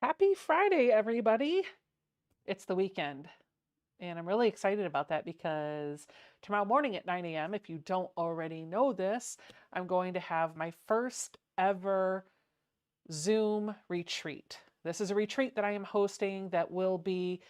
Happy Friday, everybody. It's the weekend. And I'm really excited about that because tomorrow morning at 9 a.m., if you don't already know this, I'm going to have my first ever Zoom retreat. This is a retreat that I am hosting that will be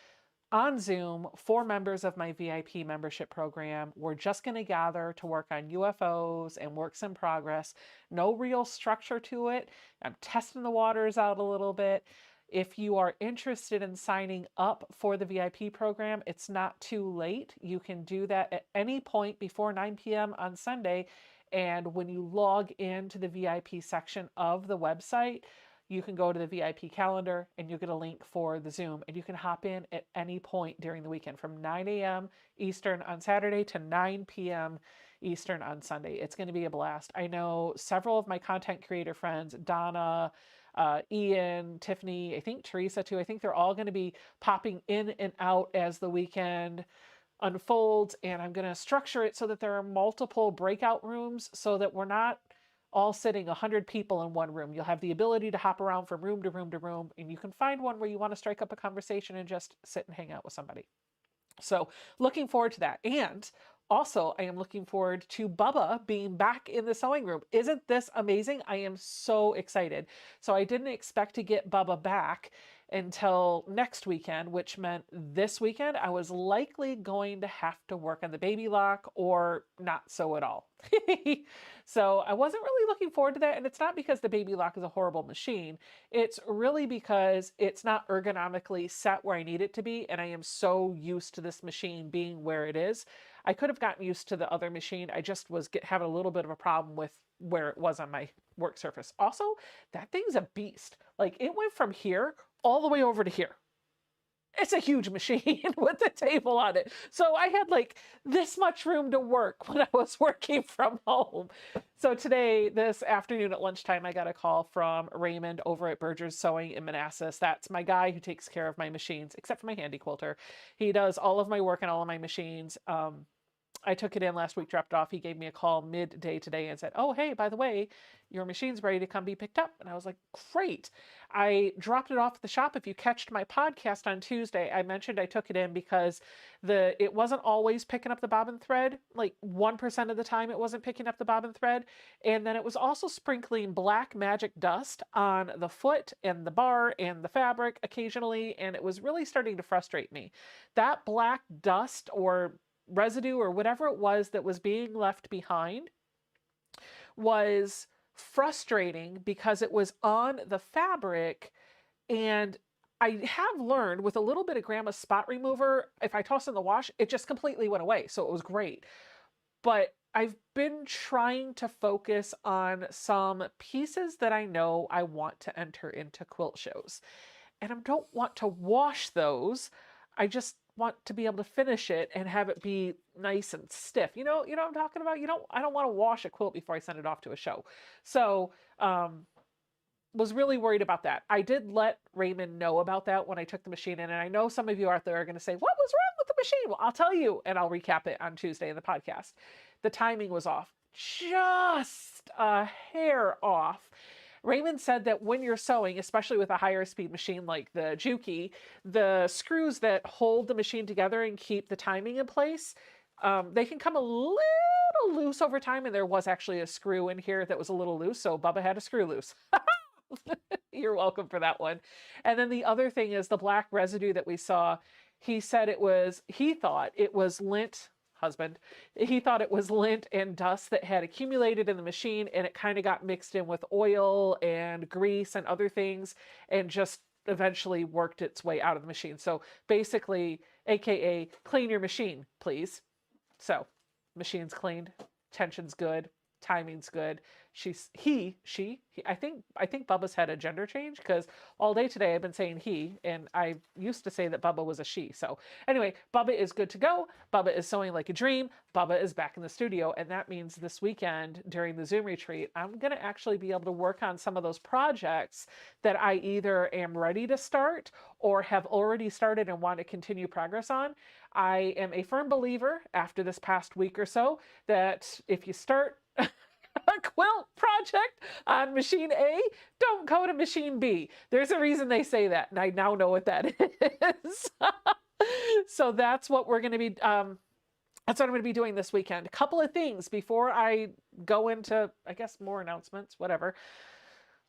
on Zoom for members of my VIP membership program. We're just going to gather to work on UFOs and works in progress. No real structure to it. I'm testing the waters out a little bit. If you are interested in signing up for the VIP program, it's not too late. You can do that at any point before 9 p.m. on Sunday. And when you log into the VIP section of the website, you can go to the VIP calendar and you get a link for the Zoom, and you can hop in at any point during the weekend from 9 a.m. Eastern on Saturday to 9 p.m. Eastern on Sunday. It's going to be a blast. I know several of my content creator friends, Donna, Ian, Tiffany, I think Teresa too, I think they're all going to be popping in and out as the weekend unfolds, and I'm going to structure it so that there are multiple breakout rooms so that we're not all sitting 100 people in one room. You'll have the ability to hop around from room to room to room, and you can find one where you want to strike up a conversation and just sit and hang out with somebody. So looking forward to that. And also, I am looking forward to Bubba being back in the sewing room. Isn't this amazing? I am so excited. So I didn't expect to get Bubba back until next weekend, which meant this weekend I was likely going to have to work on the baby lock or not sew at all. So I wasn't really looking forward to that. And it's not because the baby lock is a horrible machine. It's really because it's not ergonomically set where I need it to be. And I am so used to this machine being where it is. I could have gotten used to the other machine. I just was having a little bit of a problem with where it was on my work surface. Also, that thing's a beast. Like, it went from here all the way over to here. It's a huge machine with a table on it. So I had like this much room to work when I was working from home. So today, this afternoon at lunchtime, I got a call from Raymond over at Berger's Sewing in Manassas. That's my guy who takes care of my machines, except for my handy quilter. He does all of my work and all of my machines. I took it in last week, dropped it off. He gave me a call midday today and said, "Oh, hey, by the way, your machine's ready to come be picked up." And I was like, great. I dropped it off at the shop. If you catched my podcast on Tuesday, I mentioned I took it in because it wasn't always picking up the bobbin thread. Like 1% of the time it wasn't picking up the bobbin thread. And then it was also sprinkling black magic dust on the foot and the bar and the fabric occasionally. And it was really starting to frustrate me. That black dust or residue or whatever it was that was being left behind was frustrating because it was on the fabric, and I have learned with a little bit of grandma's spot remover, if I toss it in the wash, it just completely went away. So it was great. But I've been trying to focus on some pieces that I know I want to enter into quilt shows. And I don't want to wash those. I just want to be able to finish it and have it be nice and stiff. You know what I'm talking about? I don't want to wash a quilt before I send it off to a show. So, was really worried about that. I did let Raymond know about that when I took the machine in, and I know some of you out there are going to say, what was wrong with the machine? Well, I'll tell you, and I'll recap it on Tuesday in the podcast. The timing was off, just a hair off. Raymond said that when you're sewing, especially with a higher speed machine like the Juki, the screws that hold the machine together and keep the timing in place, they can come a little loose over time, and there was actually a screw in here that was a little loose, so Bubba had a screw loose. You're welcome for that one. And then the other thing is the black residue that we saw. He thought it was lint, husband. He thought it was lint and dust that had accumulated in the machine, and it kind of got mixed in with oil and grease and other things, and just eventually worked its way out of the machine. So basically, AKA clean your machine, please. So machine's cleaned, tension's good, timing's good. I think Bubba's had a gender change, because all day today I've been saying he, and I used to say that Bubba was a she. So anyway, Bubba is good to go. Bubba is sewing like a dream. Bubba is back in the studio, and that means this weekend during the Zoom retreat, I'm going to actually be able to work on some of those projects that I either am ready to start or have already started and want to continue progress on. I am a firm believer after this past week or so that if you start a quilt project on machine A, don't go to machine B. There's a reason they say that, and I now know what that is. So that's what we're going to be, that's what I'm going to be doing this weekend. A couple of things before I go into, I guess, more announcements, whatever.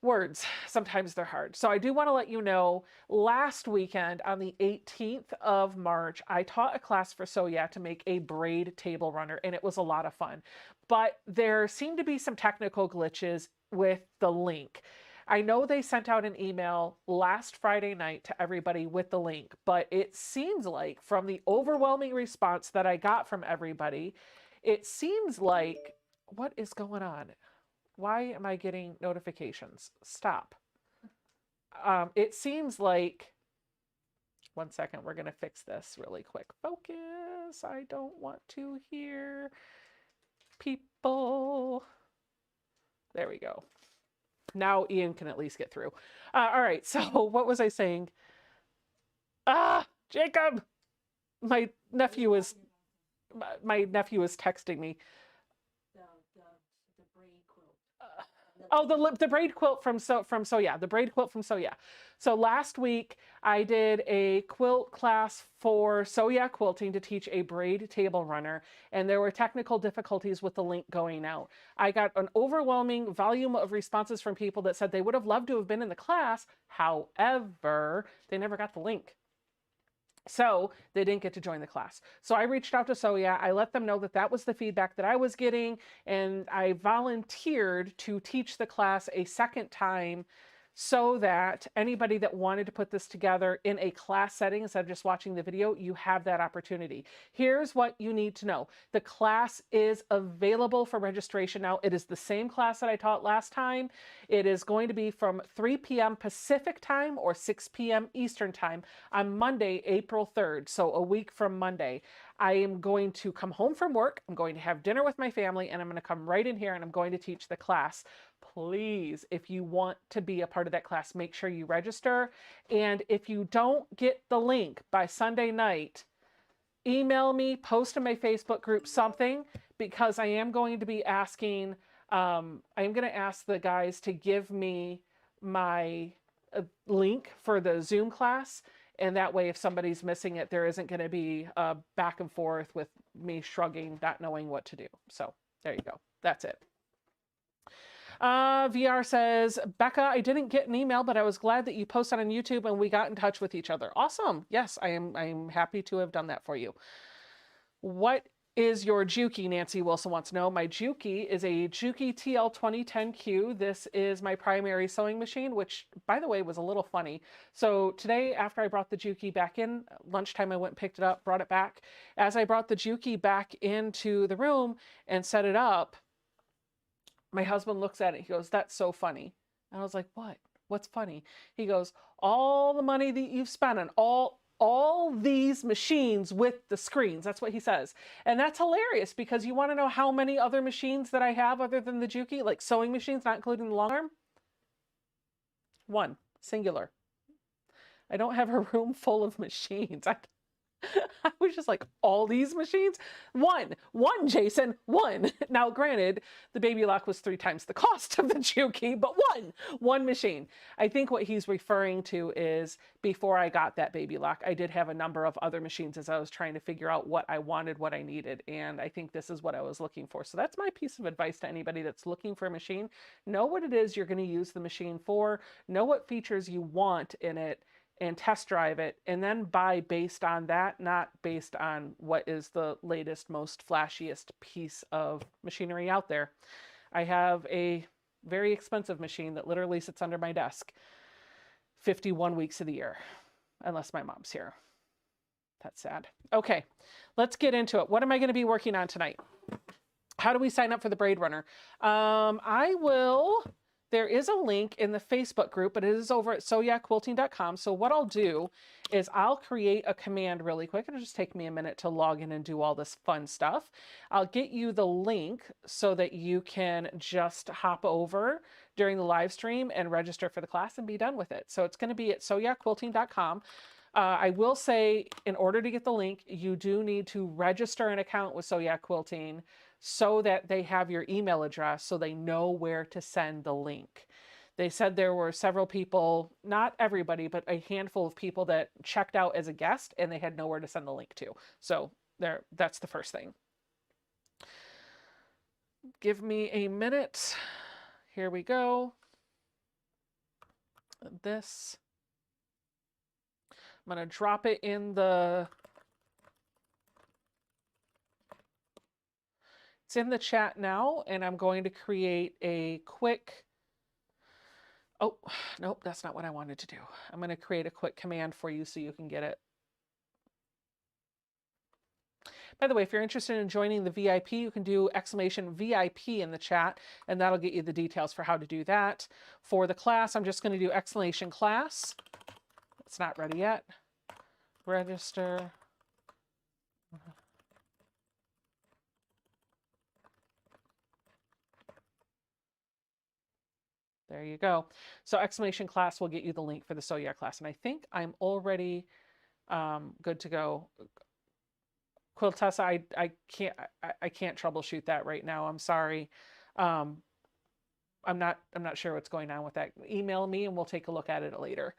Words, sometimes they're hard. So I do want to let you know, last weekend on the 18th of March, I taught a class for Soya to make a braid table runner, and it was a lot of fun. But there seemed to be some technical glitches with the link. I know they sent out an email last Friday night to everybody with the link, but it seems like from the overwhelming response that I got from everybody, it seems like, what is going on? Why am I getting notifications? Stop. It seems like, one second, we're going to fix this really quick. Focus. I don't want to hear people. There we go. Now Ian can at least get through. All right. So what was I saying? Jacob, my nephew is texting me. The braid quilt from Soya. The braid quilt from Soya. So last week I did a quilt class for Soya quilting to teach a braid table runner, and there were technical difficulties with the link going out. I got an overwhelming volume of responses from people that said they would have loved to have been in the class. However, they never got the link. So they didn't get to join the class. So I reached out to Soya. I let them know that that was the feedback that I was getting, and I volunteered to teach the class a second time so that anybody that wanted to put this together in a class setting instead of just watching the video, you have that opportunity. Here's what you need to know. The class is available for registration now. It is the same class that I taught last time. It is going to be from 3 p.m. Pacific time or 6 p.m. Eastern time on Monday, April 3rd. So a week from Monday. I am going to come home from work. I'm going to have dinner with my family, and I'm going to come right in here and I'm going to teach the class. Please, if you want to be a part of that class, make sure you register. And if you don't get the link by Sunday night, email me, post in my Facebook group, something, because I am going to be asking, I am going to ask the guys to give me my link for the Zoom class. And that way, if somebody's missing it, there isn't going to be a back and forth with me shrugging, not knowing what to do. So there you go. That's it. VR says, Becca, I didn't get an email, but I was glad that you posted on YouTube and we got in touch with each other. Awesome. Yes, I am happy to have done that for you. What is your Juki? Nancy Wilson wants to know. My Juki is a Juki TL 2010Q. This is my primary sewing machine, which, by the way, was a little funny. So today, after I brought the Juki back in, lunchtime, I went and picked it up, brought it back. As I brought the Juki back into the room and set it up, my husband looks at it. He goes, "That's so funny." And I was like, "What? What's funny?" He goes, "All the money that you've spent on all these machines with the screens." That's what he says. And that's hilarious because you want to know how many other machines that I have other than the Juki, like sewing machines, not including the long arm? One, singular. I don't have a room full of machines. I was just like, all these machines? One, Jason, one. Now, granted, the baby lock was 3 times the cost of the Juki, but one machine. I think what he's referring to is before I got that baby lock, I did have a number of other machines as I was trying to figure out what I wanted, what I needed. And I think this is what I was looking for. So that's my piece of advice to anybody that's looking for a machine. Know what it is you're going to use the machine for. Know what features you want in it, and test drive it, and then buy based on that, not based on what is the latest, most flashiest piece of machinery out there. I have a very expensive machine that literally sits under my desk 51 weeks of the year, unless my mom's here. That's sad. Okay, let's get into it. What am I going to be working on tonight? How do we sign up for the Braid Runner? There is a link in the Facebook group, but it is over at soyaquilting.com. So what I'll do is I'll create a command really quick. It'll just take me a minute to log in and do all this fun stuff. I'll get you the link so that you can just hop over during the live stream and register for the class and be done with it. So it's going to be at soyaquilting.com. I will say, in order to get the link, you do need to register an account with Soya Quilting so that they have your email address so they know where to send the link. They said there were several people, not everybody, but a handful of people that checked out as a guest and they had nowhere to send the link to. So that's the first thing. Give me a minute. Here we go. This. I'm going to drop it in the... It's in the chat now, and I'm going to create a quick... Oh, nope, that's not what I wanted to do. I'm going to create a quick command for you so you can get it. By the way, if you're interested in joining the VIP, you can do !VIP in the chat, and that'll get you the details for how to do that. For the class, I'm just going to do !class. It's not ready yet. Register. There you go. So !class will get you the link for the Soya class. And I think I'm already good to go. Quiltessa, I can't troubleshoot that right now. I'm sorry. I'm not sure what's going on with that. Email me and we'll take a look at it later.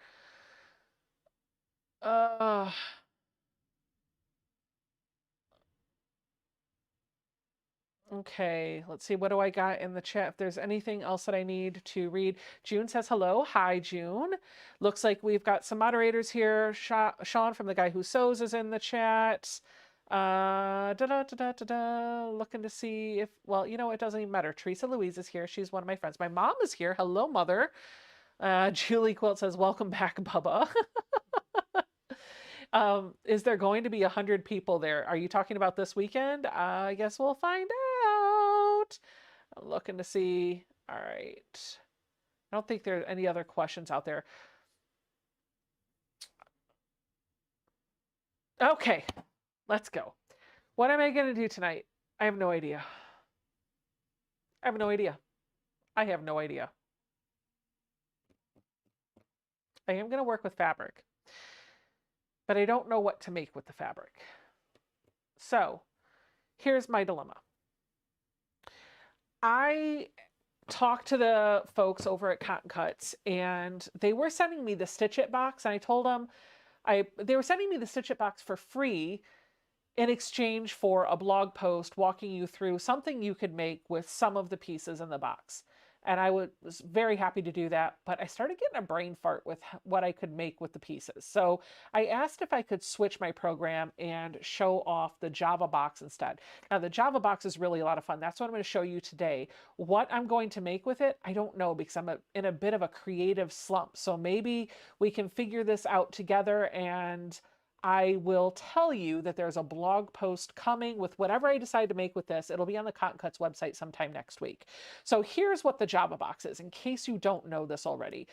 Okay, let's see. What do I got in the chat? If there's anything else that I need to read. June says hello. Hi, June. Looks like we've got some moderators here. Sean from The Guy Who Sews is in the chat. Looking to see if, well, you know, it doesn't even matter. Teresa Louise is here. She's one of my friends. My mom is here. Hello, mother. Julie Quilt says, welcome back, Bubba. Is there going to be 100 people there? Are you talking about this weekend? I guess we'll find out. I'm looking to see. All right. I don't think there are any other questions out there. Okay, let's go. What am I going to do tonight? I have no idea. I have no idea. I have no idea. I am going to work with fabric, but I don't know what to make with the fabric. So here's my dilemma. I talked to the folks over at Cotton Cuts, and they were sending me the Stitch It box, and I told them they were sending me the Stitch It box for free in exchange for a blog post walking you through something you could make with some of the pieces in the box. and I was very happy to do that, but I started getting a brain fart with what I could make with the pieces. So I asked if I could switch my program and show off the Java box instead. Now the Java box is really a lot of fun. That's what I'm going to show you today. What I'm going to make with it, I don't know, because I'm in a bit of a creative slump. So maybe we can figure this out together, and I will tell you that there's a blog post coming with whatever I decide to make with this. It'll be on the Cotton Cuts website sometime next week. So here's what the Java box is, in case you don't know this already.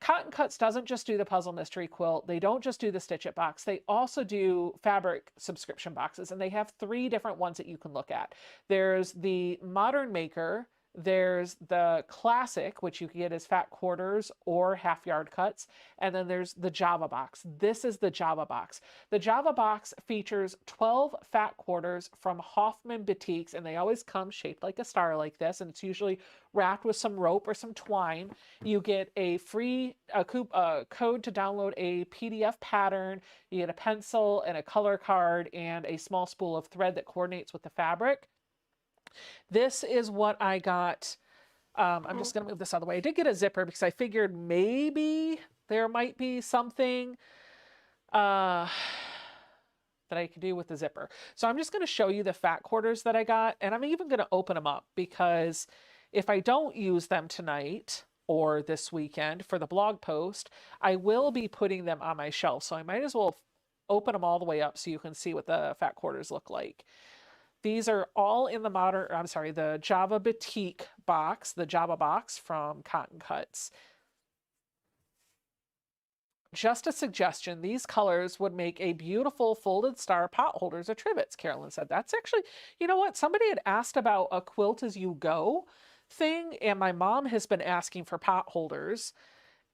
Cotton Cuts doesn't just do the puzzle mystery quilt. They don't just do the Stitch It box. They also do fabric subscription boxes, and they have 3 different ones that you can look at. There's the Modern Maker, there's the Classic, which you can get as fat quarters or half yard cuts, and then there's the Java box. This is the Java box. The Java box features 12 fat quarters from Hoffman Boutiques, and they always come shaped like a star like this, and it's usually wrapped with some rope or some twine. You get a free code to download a PDF pattern. You get a pencil and a color card and a small spool of thread that coordinates with the fabric. This is what I got. I'm just going to move this out of the way. I did get a zipper because I figured maybe there might be something that I could do with the zipper. So I'm just going to show you the fat quarters that I got, and I'm even going to open them up, because if I don't use them tonight or this weekend for the blog post, I will be putting them on my shelf. So I might as well open them all the way up so you can see what the fat quarters look like. These are all in the Java Boutique box, the Java box from Cotton Cuts. Just a suggestion, these colors would make a beautiful folded star pot holders or trivets, Carolyn said. That's actually, you know what? Somebody had asked about a quilt as you go thing, and my mom has been asking for pot holders.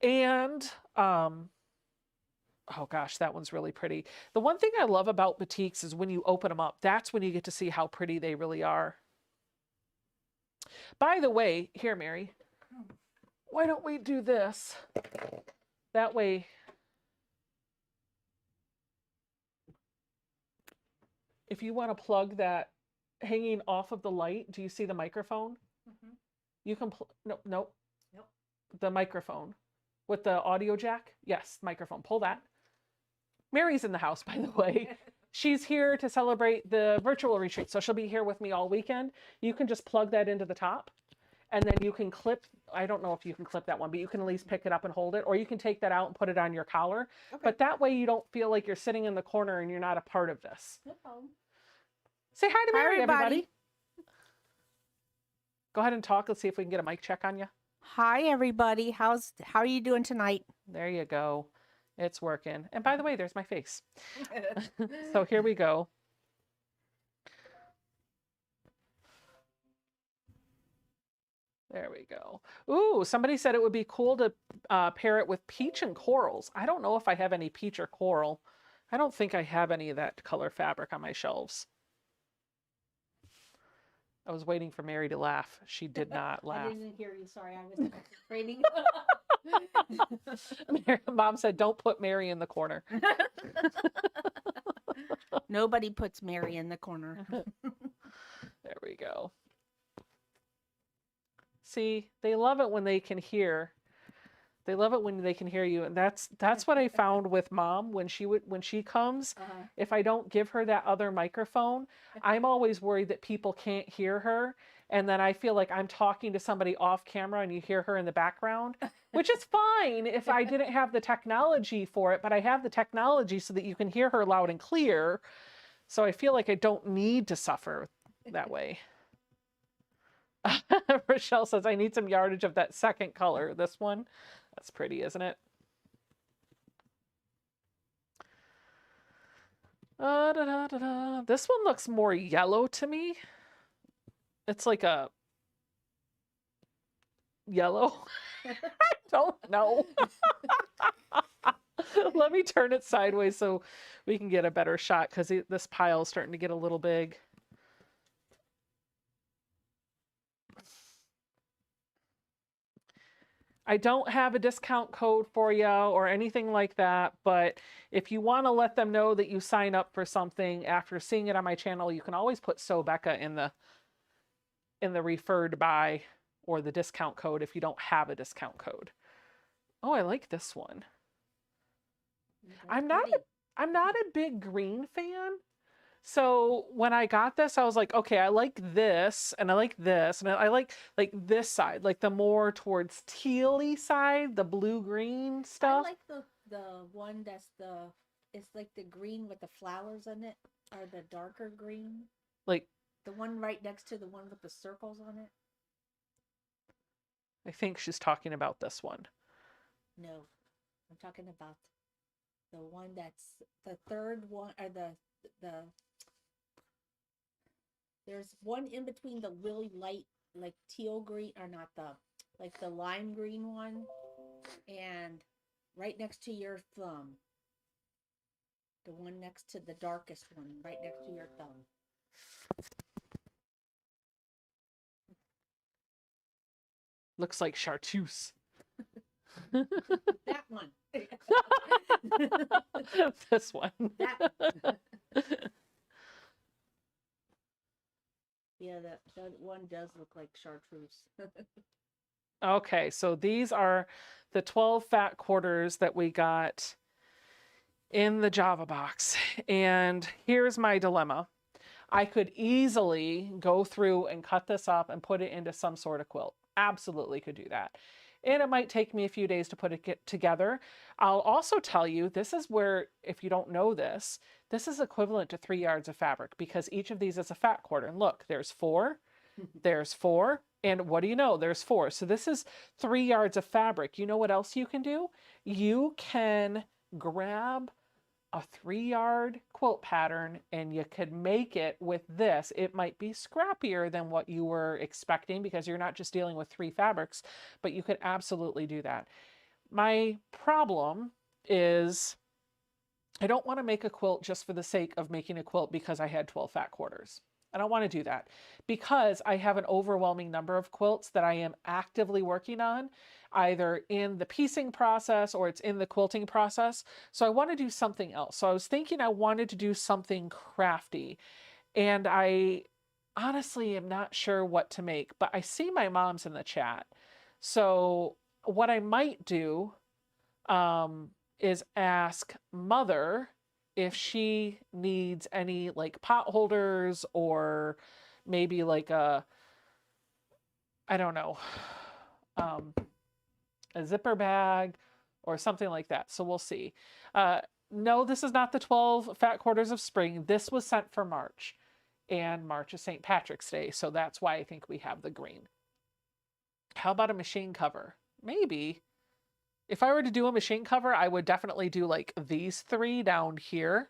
And, oh gosh, that one's really pretty. The one thing I love about boutiques is when you open them up, that's when you get to see how pretty they really are. By the way, here, Mary, why don't we do this? That way, if you want to plug that hanging off of the light, do you see the microphone? Mm-hmm. You can, nope. The microphone with the audio jack. Yes, microphone, pull that. Mary's in the house, by the way. She's here to celebrate the virtual retreat, so she'll be here with me all weekend. You can just plug that into the top, and then you can clip, I don't know if you can clip that one, but you can at least pick it up and hold it, or you can take that out and put it on your collar. Okay. But that way you don't feel like you're sitting in the corner and you're not a part of this. No problem. Say hi to Mary, everybody. Go ahead and talk. Let's see if we can get a mic check on you. Hi, everybody. How are you doing tonight? There you go. It's working. And by the way, there's my face. So here we go. There we go. Ooh, somebody said it would be cool to pair it with peach and corals. I don't know if I have any peach or coral. I don't think I have any of that color fabric on my shelves. I was waiting for Mary to laugh. She did not laugh. I didn't hear you. Sorry, I was concentrating. Mom said, don't put Mary in the corner. Nobody puts Mary in the corner. There we go. See, they love it when they can hear. They love it when they can hear you. And that's what I found with Mom when she comes. If I don't give her that other microphone, I'm always worried that people can't hear her. And then I feel like I'm talking to somebody off camera and you hear her in the background, which is fine if I didn't have the technology for it, but I have the technology so that you can hear her loud and clear. So I feel like I don't need to suffer that way. Rochelle says, I need some yardage of that second color. This one. That's pretty, isn't it? This one looks more yellow to me. It's like a yellow. I don't know. Let me turn it sideways so we can get a better shot, because this pile is starting to get a little big. I don't have a discount code for you or anything like that, but if you want to let them know that you sign up for something after seeing it on my channel, you can always put So Becca in the referred by or the discount code if you don't have a discount code. Oh, I like this one. I'm not a big green fan. So when I got this, I was like, okay, I like this and I like this and I like this side, like the more towards tealy side, the blue green I stuff. like the one that's it's like the green with the flowers in it, or the darker green. Like The one right next to the one with the circles on it. I think she's talking about this one. No, I'm talking about the one that's the third one, or the there's one in between the really light, like teal green, or not like the lime green one, and right next to your thumb. The one next to the darkest one, right next to your thumb. Looks like chartreuse. That one. This one. That yeah, that one does look like chartreuse. Okay, so these are the 12 fat quarters that we got in the Java box. And here's my dilemma. I could easily go through and cut this up and put it into some sort of quilt. Absolutely could do that. And it might take me a few days to put it together. I'll also tell you, this is where, if you don't know this, this is equivalent to 3 yards of fabric because each of these is a fat quarter. And look, there's 4, there's 4, and what do you know? There's 4. So this is 3 yards of fabric. You know what else you can do? You can grab a 3-yard quilt pattern and you could make it with this. It might be scrappier than what you were expecting because you're not just dealing with 3 fabrics, but you could absolutely do that. My problem is I don't want to make a quilt just for the sake of making a quilt because I had 12 fat quarters. I don't want to do that because I have an overwhelming number of quilts that I am actively working on, either in the piecing process or it's in the quilting process. So I want to do something else. So I was thinking I wanted to do something crafty, and I honestly am not sure what to make, but I see my mom's in the chat. So what I might do is ask Mother if she needs any like pot holders or maybe like I don't know, a zipper bag or something like that. So we'll see. No, this is not the 12 fat quarters of spring. This was sent for March, and March is St. Patrick's Day. So that's why I think we have the green. How about a machine cover? Maybe. If I were to do a machine cover, I would definitely do like these 3 down here.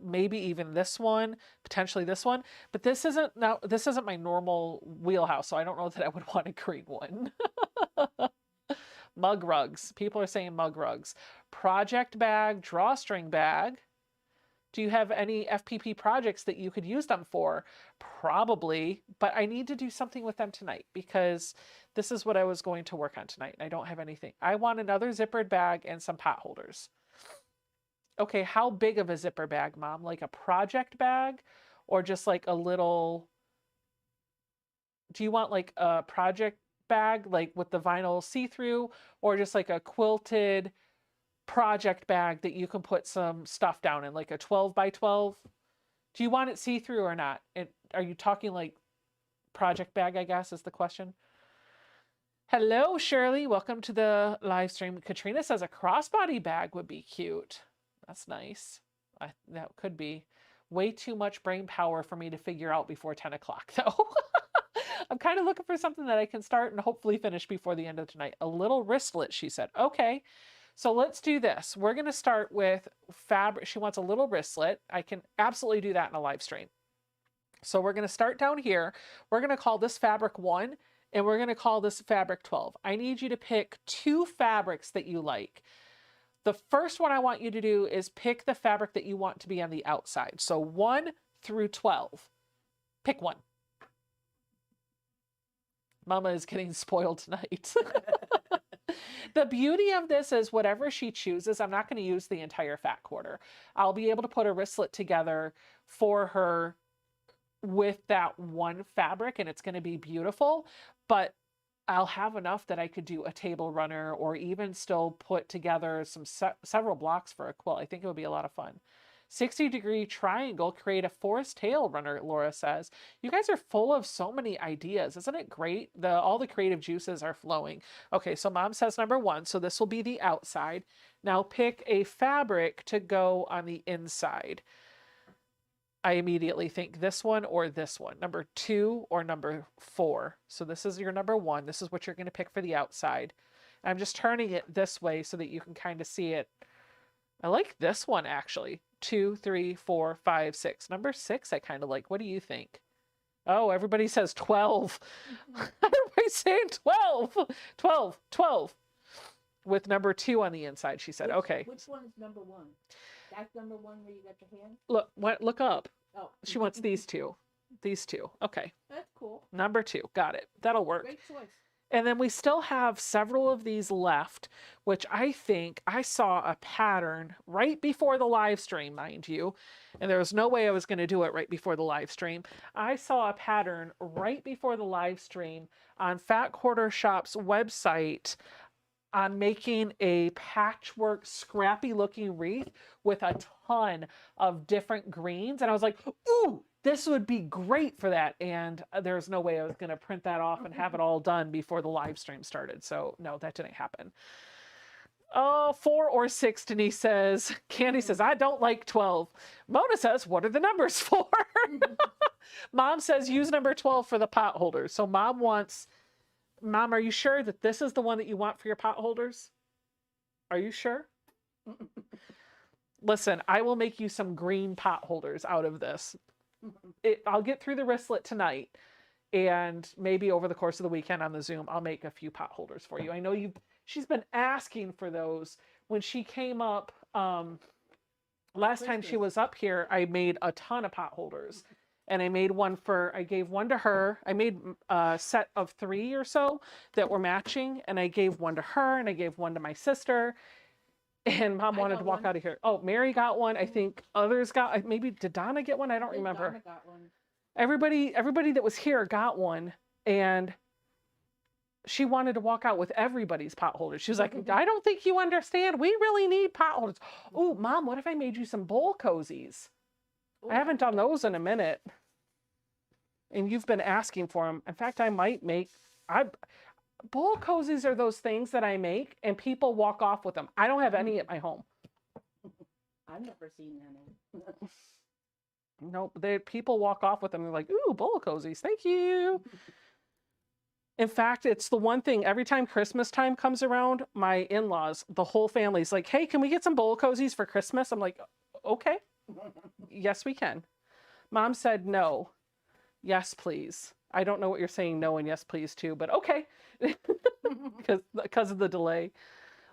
Maybe even this one, potentially this one. But this isn't my normal wheelhouse, so I don't know that I would want a green one. Mug rugs. People are saying mug rugs. Project bag, drawstring bag. Do you have any FPP projects that you could use them for? Probably, but I need to do something with them tonight because this is what I was going to work on tonight. I don't have anything. I want another zippered bag and some pot holders. Okay, how big of a zipper bag, Mom? Like a project bag or just like a little... Do you want like a project bag, like with the vinyl see-through, or just like a quilted project bag that you can put some stuff down in, like a 12 by 12? Do you want it see-through or not? Are you talking like project bag, I guess, is the question. Hello, Shirley. Welcome to the live stream. Katrina says a crossbody bag would be cute. That's nice. That could be way too much brain power for me to figure out before 10 o'clock, though. I'm kind of looking for something that I can start and hopefully finish before the end of tonight. A little wristlet, she said. Okay. So let's do this. We're going to start with fabric. She wants a little wristlet. I can absolutely do that in a live stream. So we're going to start down here. We're going to call this fabric 1 and we're going to call this fabric 12. I need you to pick 2 fabrics that you like. The first one I want you to do is pick the fabric that you want to be on the outside. So 1 through 12. Pick one. Mama is getting spoiled tonight. The beauty of this is whatever she chooses, I'm not going to use the entire fat quarter. I'll be able to put a wristlet together for her with that one fabric and it's going to be beautiful. But I'll have enough that I could do a table runner or even still put together some several blocks for a quilt. I think it would be a lot of fun. 60-degree triangle, create a forest tail runner, Laura says. You guys are full of so many ideas. Isn't it great? All the creative juices are flowing. Okay, so mom says number 1. So this will be the outside. Now pick a fabric to go on the inside. I immediately think this one or this one, number 2 or number 4. So this is your number 1. This is what you're going to pick for the outside. I'm just turning it this way so that you can kind of see it. I like this one actually. 2, 3, 4, 5, 6. Number 6 I kind of like. What do you think? Oh, everybody says 12. Everybody's saying 12. 12, 12. With number 2 on the inside, she said. Okay. Which one is number 1? That's number 1 where you got your hand? Look up. Oh. She wants these 2. These 2. Okay. That's cool. Number 2. Got it. That'll work. Great choice. And then we still have several of these left, which I think I saw a pattern right before the live stream, mind you. And there was no way I was going to do it right before the live stream. I saw a pattern right before the live stream on Fat Quarter Shop's website on making a patchwork, scrappy looking wreath with a ton of different greens. And I was like, ooh, this would be great for that. And there's no way I was going to print that off and have it all done before the live stream started. So no, that didn't happen. Oh, 4 or 6, Denise says. Candy says, I don't like 12. Mona says, what are the numbers for? Mom says, use number 12 for the pot holders. So Mom, are you sure that this is the one that you want for your pot holders? Are you sure? Listen, I will make you some green pot holders out of this. I'll get through the wristlet tonight, and maybe over the course of the weekend on the Zoom, I'll make a few pot holders for you. I know she's been asking for those. When she came up, last time she was up here, I made a ton of pot holders. And I gave one to her. I made a set of 3 or so that were matching. And I gave one to her and I gave one to my sister. And Mom wanted to walk out of here. Oh, Mary got one. I think others got, maybe did Donna get one? I don't remember. Donna got one. Everybody that was here got one. And she wanted to walk out with everybody's pot holders. She was like, I don't think you understand. We really need pot holders. Oh, Mom, what if I made you some bowl cozies? I haven't done those in a minute. And you've been asking for them. In fact, I might make... bowl cozies are those things that I make and people walk off with them. I don't have any at my home. I've never seen any. Nope. People walk off with them. They're like, ooh, bowl cozies. Thank you. In fact, it's the one thing, every time Christmas time comes around, my in-laws, the whole family's like, hey, can we get some bowl cozies for Christmas? I'm like, okay. Yes, we can. Mom said no. Yes, please. I don't know what you're saying no and yes, please too, but okay. Because of the delay.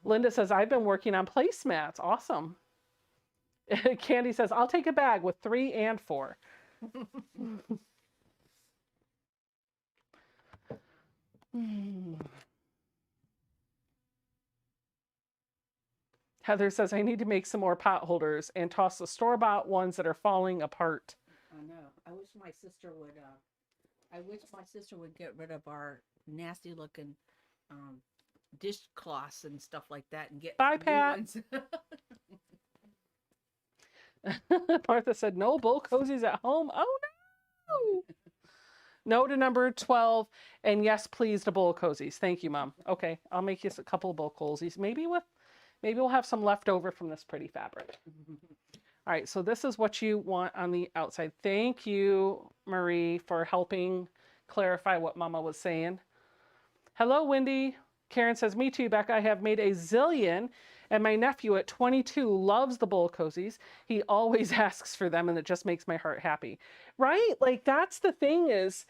Linda says, I've been working on placemats. Awesome. Candy says, I'll take a bag with 3 and 4. Heather says, I need to make some more pot holders and toss the store-bought ones that are falling apart. I know. I wish my sister would get rid of our nasty looking dishcloths and stuff like that and get Bye, new Pat. ones. Martha said, no bowl cozies at home. Oh, no. No to number 12. And yes, please, to bowl cozies. Thank you, Mom. Okay, I'll make you a couple of bowl cozies. Maybe we'll have some left over from this pretty fabric. All right, so this is what you want on the outside. Thank you, Marie, for helping clarify what Mama was saying. Hello, Wendy. Karen says, me too, Becca. I have made a zillion, and my nephew at 22 loves the bowl cozies. He always asks for them, and it just makes my heart happy. Right? Like, that's the thing is,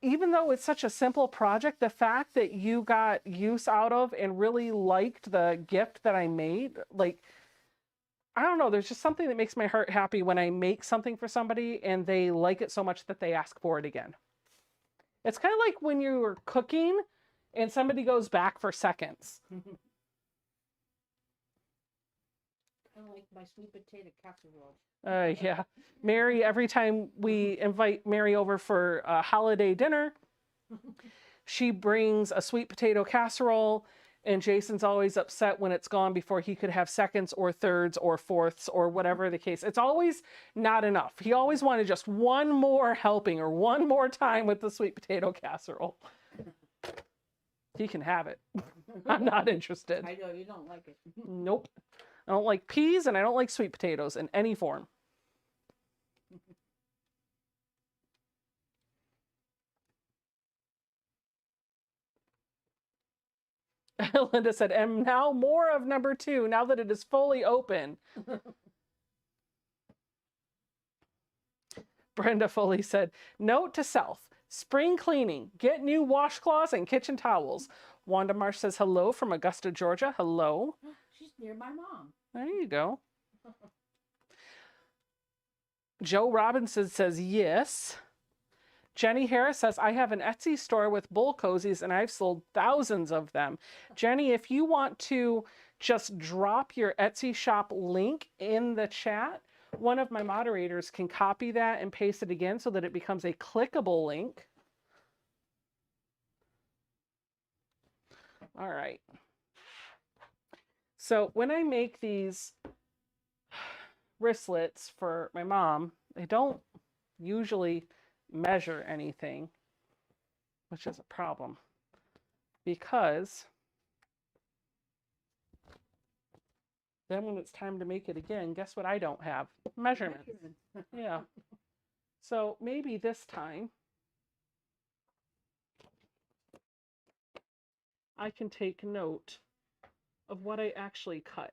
even though it's such a simple project, the fact that you got use out of and really liked the gift that I made, like, I don't know, there's just something that makes my heart happy when I make something for somebody and they like it so much that they ask for it again. It's kind of like when you're cooking and somebody goes back for seconds. Kind of like my sweet potato casserole. Yeah. Mary, every time we invite Mary over for a holiday dinner, She brings a sweet potato casserole, and Jason's always upset when it's gone before he could have seconds or thirds or fourths or whatever the case. It's always not enough. He always wanted just one more helping or one more time with the sweet potato casserole. He can have it. I'm not interested. I know you don't like it. Nope. I don't like peas and I don't like sweet potatoes in any form. Linda said, and now more of number 2, now that it is fully open. Brenda Foley said, note to self, spring cleaning, get new washcloths and kitchen towels. Wanda Marsh says, hello from Augusta, Georgia. Hello. She's near my mom. There you go. Joe Robinson says, yes. Jenny Harris says, I have an Etsy store with bull cozies and I've sold thousands of them. Jenny, if you want to just drop your Etsy shop link in the chat, one of my moderators can copy that and paste it again so that it becomes a clickable link. All right. So when I make these wristlets for my mom, I don't usually measure anything, which is a problem because then when it's time to make it again, guess what I don't have? Measurements. Yeah. So maybe this time I can take note of what I actually cut.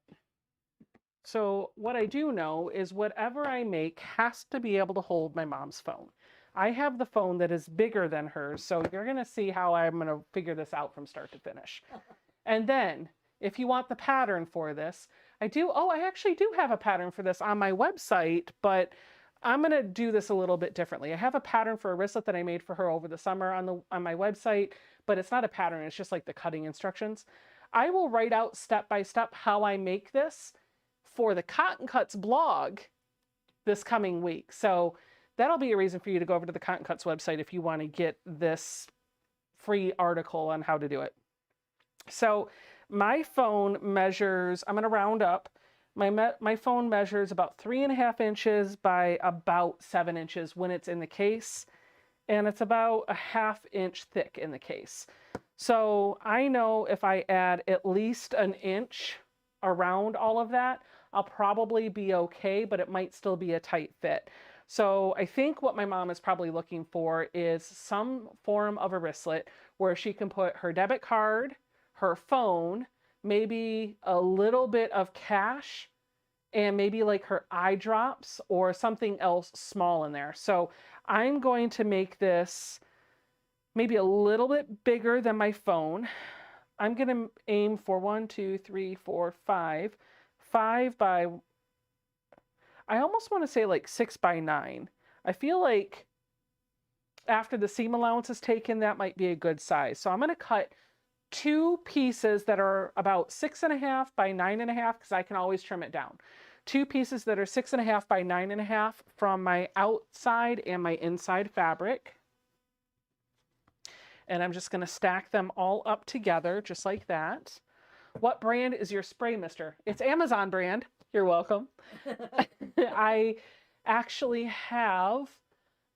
So what I do know is whatever I make has to be able to hold my mom's phone. I have the phone that is bigger than hers, so you're going to see how I'm going to figure this out from start to finish. And then, if you want the pattern for this, I actually do have a pattern for this on my website, but I'm going to do this a little bit differently. I have a pattern for a wristlet that I made for her over the summer on my website, but it's not a pattern, it's just like the cutting instructions. I will write out step by step how I make this for the Cotton Cuts blog this coming week. So that'll be a reason for you to go over to the Cotton Cuts website if you want to get this free article on how to do it. So my phone measures, I'm going to round up, my phone measures about 3.5 inches by about 7 inches when it's in the case, and it's about a 1/2 inch thick in the case. So I know if I add at least an inch around all of that, I'll probably be okay, but it might still be a tight fit. So I think what my mom is probably looking for is some form of a wristlet where she can put her debit card, her phone, maybe a little bit of cash, and maybe like her eye drops or something else small in there. So I'm going to make this maybe a little bit bigger than my phone. I'm going to aim for 1, 2, 3, 4, 5. 5 by, I almost want to say like 6 by 9. I feel like after the seam allowance is taken, that might be a good size. So I'm going to cut 2 pieces that are about 6.5 by 9.5 because I can always trim it down. 2 pieces that are 6.5 by 9.5 from my outside and my inside fabric. And I'm just going to stack them all up together just like that. What brand is your spray mister? It's Amazon brand. You're welcome. I actually have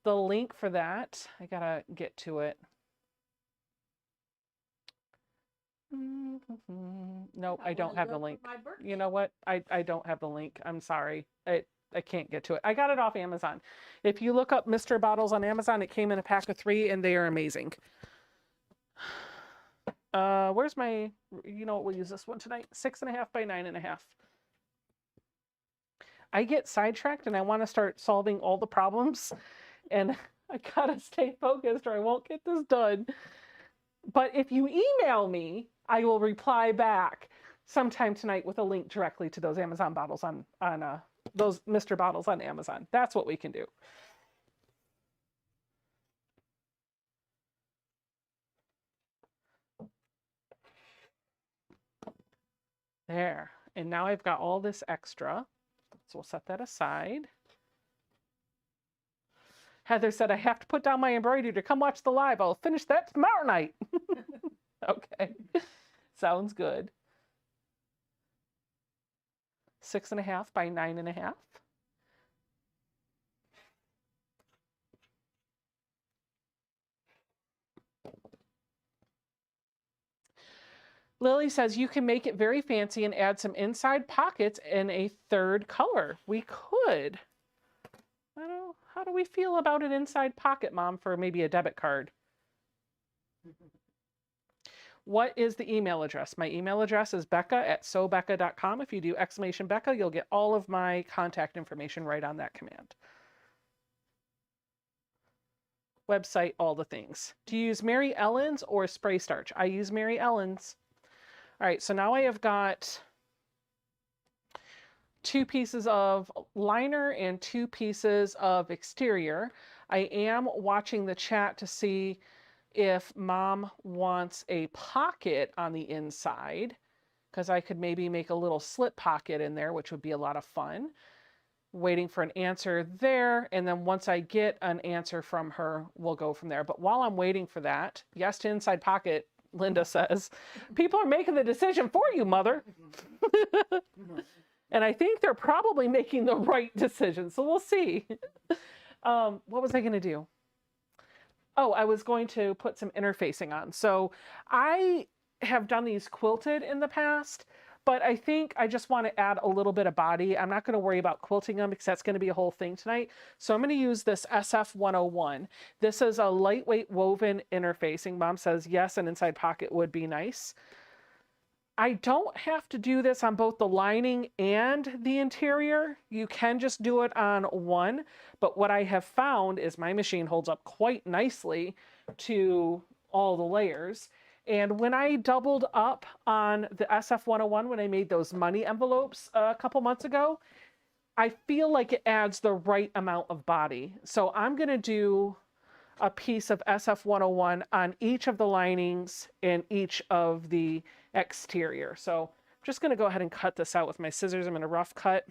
the link for that. I gotta get to it. No, I don't have the link. You know what? I don't have the link. I'm sorry. I can't get to it. I got it off Amazon. If you look up Mr. Bottles on Amazon, it came in a pack of 3 and they are amazing. Where's my, you know what, we'll use this one tonight. 6.5 by 9.5. I get sidetracked and I want to start solving all the problems and I gotta stay focused or I won't get this done. But if you email me, I will reply back sometime tonight with a link directly to those Amazon bottles on those Mr. Bottles on Amazon. That's what we can do. There. And now I've got all this extra. So we'll set that aside. Heather said, I have to put down my embroidery to come watch the live. I'll finish that tomorrow night. Okay. Sounds good. 6.5 by 9.5. Lily says you can make it very fancy and add some inside pockets in a third color. We could. I don't know. How do we feel about an inside pocket, Mom, for maybe a debit card? What is the email address? My email address is becca@sobecca.com. If you do !Becca, you'll get all of my contact information right on that command. Website, all the things. Do you use Mary Ellen's or spray starch? I use Mary Ellen's. All right, so now I have got 2 pieces of liner and 2 pieces of exterior. I am watching the chat to see if Mom wants a pocket on the inside, because I could maybe make a little slip pocket in there, which would be a lot of fun. Waiting for an answer there, and then once I get an answer from her, we'll go from there. But while I'm waiting for that, yes to inside pocket, Linda says, people are making the decision for you, Mother. And I think they're probably making the right decision, so we'll see. What was I going to do? Oh, I was going to put some interfacing on. So I have done these quilted in the past, but I think I just want to add a little bit of body. I'm not going to worry about quilting them because that's going to be a whole thing tonight. So I'm going to use this SF101. This is a lightweight woven interfacing. Mom says yes, an inside pocket would be nice. I don't have to do this on both the lining and the interior. You can just do it on one, but what I have found is my machine holds up quite nicely to all the layers. And when I doubled up on the SF101, when I made those money envelopes a couple months ago, I feel like it adds the right amount of body. So I'm going to do a piece of SF101 on each of the linings and each of the exterior. So I'm just going to go ahead and cut this out with my scissors. I'm going to rough cut.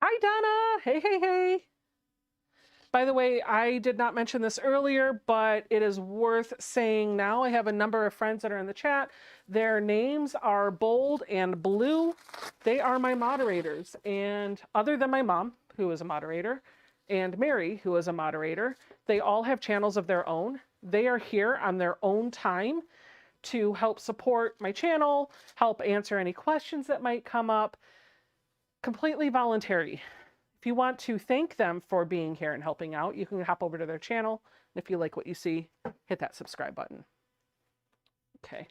Hi, Donna. Hey, hey, hey. By the way, I did not mention this earlier, but it is worth saying now. I have a number of friends that are in the chat. Their names are bold and blue. They are my moderators. And other than my mom, who is a moderator, and Mary, who is a moderator, they all have channels of their own. They are here on their own time to help support my channel, help answer any questions that might come up. Completely voluntary. If you want to thank them for being here and helping out, you can hop over to their channel. And if you like what you see, hit that subscribe button. Okay.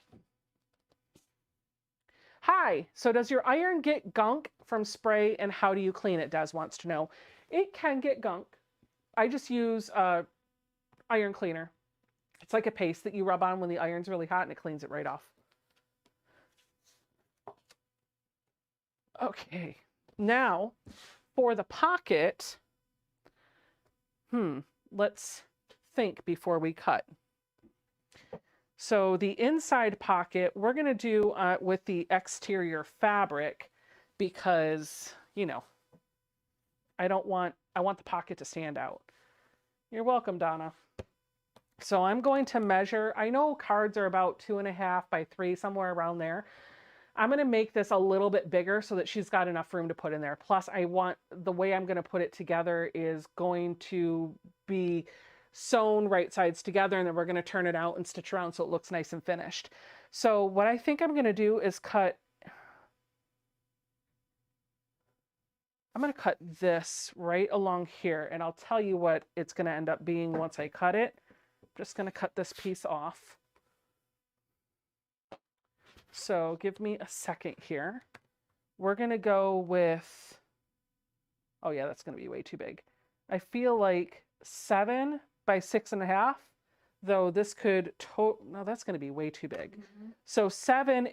Hi, so does your iron get gunk from spray and how do you clean it? Des wants to know. It can get gunk. I just use iron cleaner. It's like a paste that you rub on when the iron's really hot and it cleans it right off. Okay, now for the pocket, let's think before we cut. So the inside pocket, we're going to do with the exterior fabric because, you know, I want the pocket to stand out. You're welcome, Donna. So I'm going to measure, I know cards are about 2.5 by 3, somewhere around there. I'm going to make this a little bit bigger so that she's got enough room to put in there. Plus, the way I'm going to put it together is going to be sewn right sides together, and then we're going to turn it out and stitch around so it looks nice and finished. So what I think I'm going to do is I'm going to cut this right along here, and I'll tell you what it's going to end up being once I cut it. I'm just going to cut this piece off. So give me a second here. We're going to go with, oh yeah, that's going to be way too big. I feel like 7 by 6.5, though this could, no, that's going to be way too big. So 7,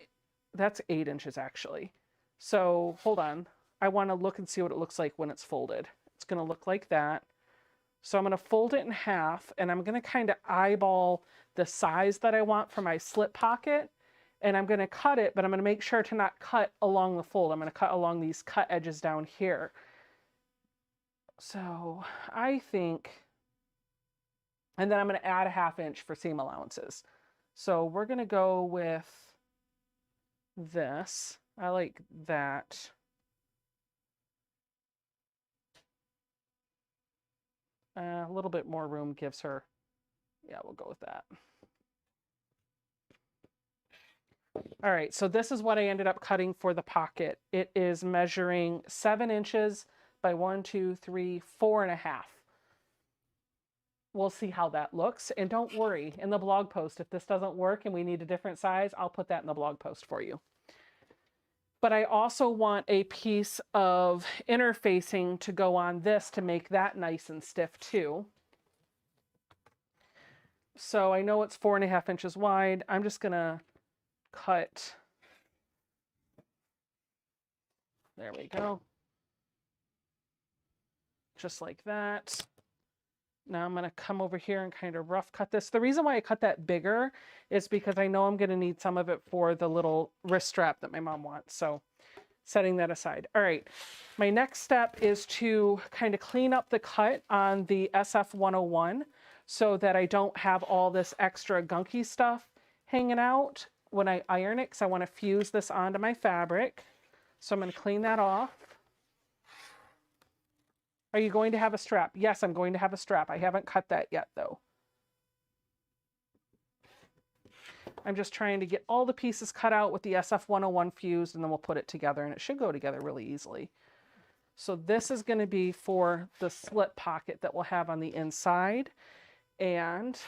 that's 8 inches actually. So hold on. I want to look and see what it looks like when it's folded. It's going to look like that. So I'm going to fold it in half, and I'm going to kind of eyeball the size that I want for my slip pocket. And I'm going to cut it, but I'm going to make sure to not cut along the fold. I'm going to cut along these cut edges down here. So I think, and then I'm going to add a 1/2 inch for seam allowances. So we're going to go with this. I like that. A little bit more room gives her, yeah, we'll go with that. All right, so this is what I ended up cutting for the pocket. It is measuring 7 inches by 1, 2, 3, 4.5. We'll see how that looks. And don't worry, in the blog post, if this doesn't work and we need a different size, I'll put that in the blog post for you. But I also want a piece of interfacing to go on this to make that nice and stiff too. So I know it's 4.5 inches wide. I'm just gonna cut. There we go. Just like that. Now I'm gonna come over here and kind of rough cut this. The reason why I cut that bigger is because I know I'm gonna need some of it for the little wrist strap that my mom wants. So setting that aside. All right, my next step is to kind of clean up the cut on the SF-101 so that I don't have all this extra gunky stuff hanging out when I iron it, because I want to fuse this onto my fabric. So I'm going to clean that off. Are you going to have a strap? Yes, I'm going to have a strap. I haven't cut that yet though. I'm just trying to get all the pieces cut out with the SF-101 fused, and then we'll put it together, and it should go together really easily. So this is going to be for the slip pocket that we'll have on the inside. And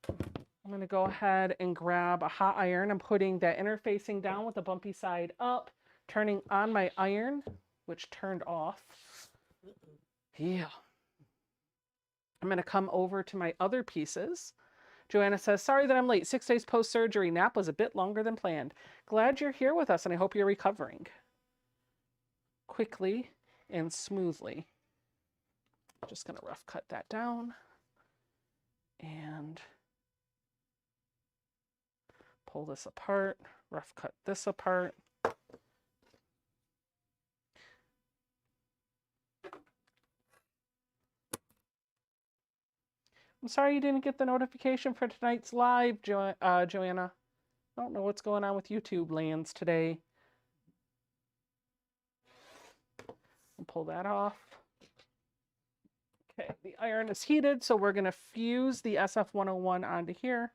I'm going to go ahead and grab a hot iron. I'm putting that interfacing down with the bumpy side up, turning on my iron, which turned off. Yeah. I'm going to come over to my other pieces. Joanna says, sorry that I'm late. 6 days post-surgery. Nap was a bit longer than planned. Glad you're here with us, and I hope you're recovering quickly and smoothly. Just going to rough cut that down and pull this apart, rough cut this apart. I'm sorry you didn't get the notification for tonight's live, Joanna. I don't know what's going on with YouTube lands today. I'll pull that off. Okay, the iron is heated, so we're going to fuse the SF-101 onto here.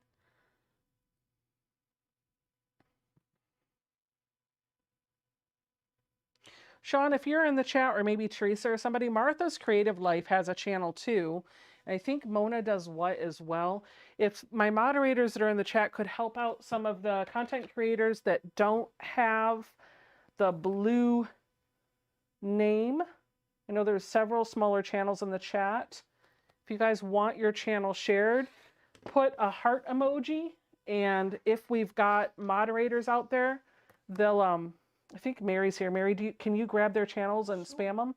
Sean, if you're in the chat, or maybe Teresa or somebody, Martha's Creative Life has a channel too. I think Mona does what as well. If my moderators that are in the chat could help out some of the content creators that don't have the blue name. I know there's several smaller channels in the chat. If you guys want your channel shared, put a heart emoji. And if we've got moderators out there, they'll, I think Mary's here. Mary, can you grab their channels and spam them?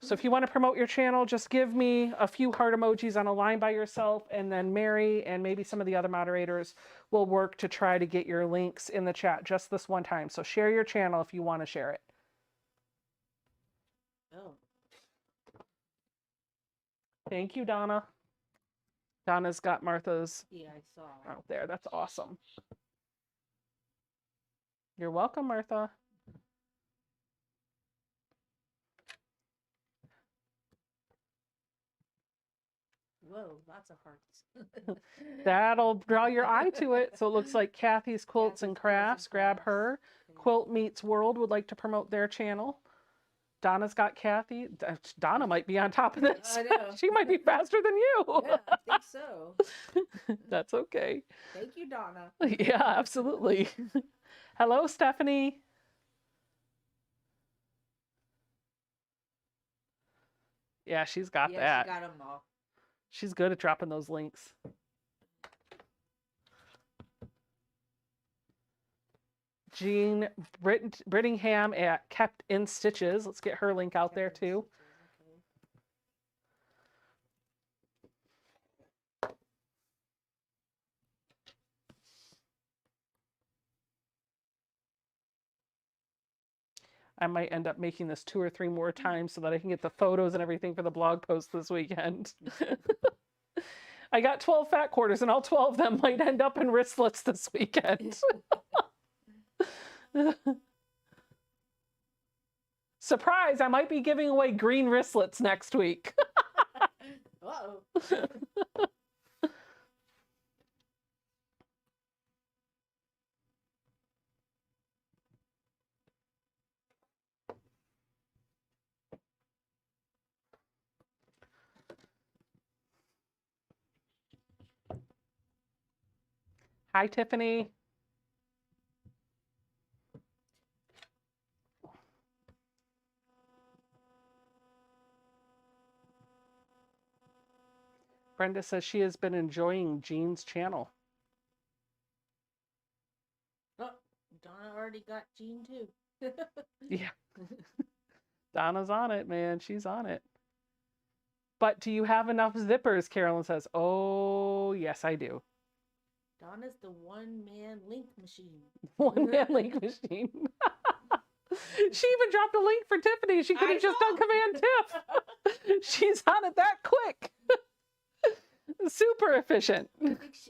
So if you want to promote your channel, just give me a few heart emojis on a line by yourself, and then Mary and maybe some of the other moderators will work to try to get your links in the chat just this one time. So share your channel if you want to share it. Oh. Thank you, Donna. Donna's got Martha's Yeah, I saw. out there. That's awesome. You're welcome, Martha. Whoa, lots of hearts. That'll draw your eye to it. So it looks like Kathy's Quilts and Crafts. Grab her. Okay. Quilt Meets World would like to promote their channel. Donna's got Kathy. Donna might be on top of this. I know. She might be faster than you. Yeah, I think so. That's okay. Thank you, Donna. Yeah, absolutely. Hello, Stephanie. Yeah, she's got that. She got them all. She's good at dropping those links. Jean Brittingham at Kept in Stitches. Let's get her link out there too. I might end up making this 2 or 3 more times so that I can get the photos and everything for the blog post this weekend. I got 12 fat quarters, and all 12 of them might end up in wristlets this weekend. Surprise, I might be giving away green wristlets next week. Uh-oh. Hi, Tiffany. Brenda says she has been enjoying Jean's channel. Oh, Donna already got Jean too. Yeah. Donna's on it, man. She's on it. But do you have enough zippers? Carolyn says. Oh, yes, I do. Donna's the one-man link machine. One-man link machine. She even dropped a link for Tiffany. She could have just done Command Tiff. She's on it that quick. Super efficient.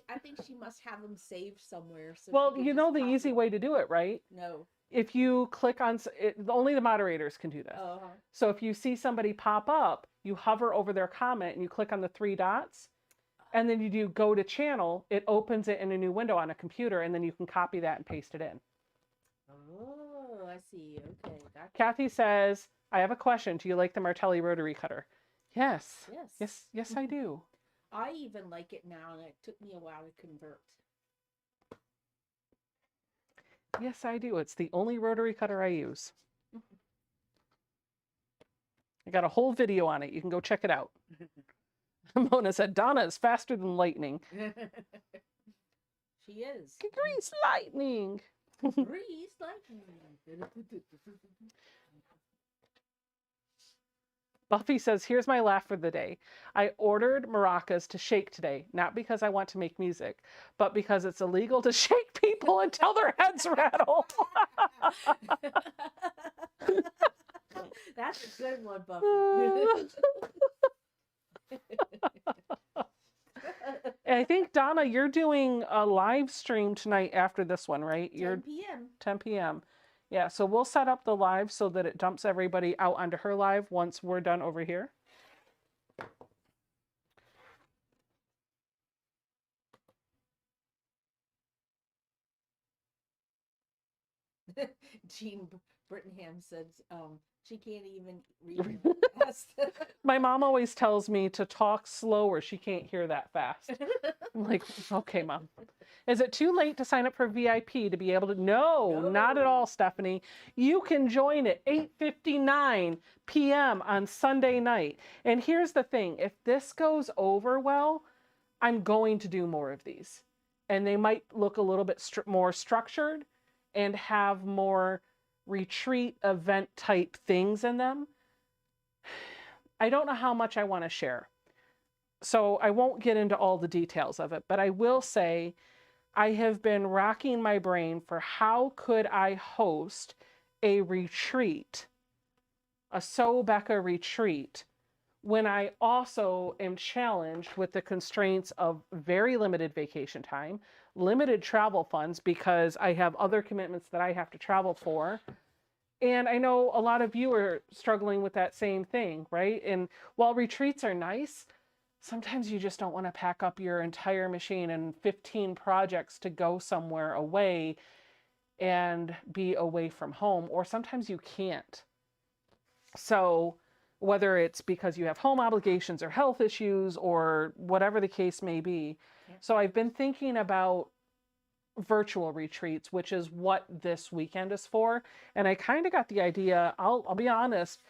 I think she must have them saved somewhere. So well, you know the easy way to do it, right? No. If you click on only the moderators can do this. Uh-huh. So if you see somebody pop up, you hover over their comment and you click on the 3 dots, and then you do go to channel. It opens it in a new window on a computer, and then you can copy that and paste it in. Oh, I see. Okay. Gotcha. Kathy says, I have a question. Do you like the Martelli rotary cutter? Yes. Yes. Yes, I do. I even like it now, and it took me a while to convert. Yes, I do. It's the only rotary cutter I use. I got a whole video on it. You can go check it out. Mona said, Donna is faster than lightning. She is. Grease lightning. Grease lightning. Buffy says, here's my laugh for the day. I ordered maracas to shake today, not because I want to make music, but because it's illegal to shake people until their heads rattle. That's a good one, Buffy. I think, Donna, you're doing a live stream tonight after this one, right? 10 p.m. 10 p.m. Yeah, so we'll set up the live so that it dumps everybody out onto her live once we're done over here. Jean Brittenham said she can't even read fast. My mom always tells me to talk slower. She can't hear that fast. I'm like, okay, Mom. Is it too late to sign up for VIP to be able to? No, not at all, Stephanie. You can join at 8:59 p.m. on Sunday night. And here's the thing. If this goes over well, I'm going to do more of these. And they might look a little bit more structured and have more retreat event type things in them. I don't know how much I want to share. So I won't get into all the details of it, but I will say I have been racking my brain for how could I host a retreat, a Becca retreat, when I also am challenged with the constraints of very limited vacation time, limited travel funds because I have other commitments that I have to travel for. And I know a lot of you are struggling with that same thing, right? And while retreats are nice, sometimes you just don't want to pack up your entire machine and 15 projects to go somewhere away and be away from home, or sometimes you can't. So whether it's because you have home obligations or health issues or whatever the case may be. Yeah. So I've been thinking about virtual retreats, which is what this weekend is for. And I kind of got the idea, I'll be honest,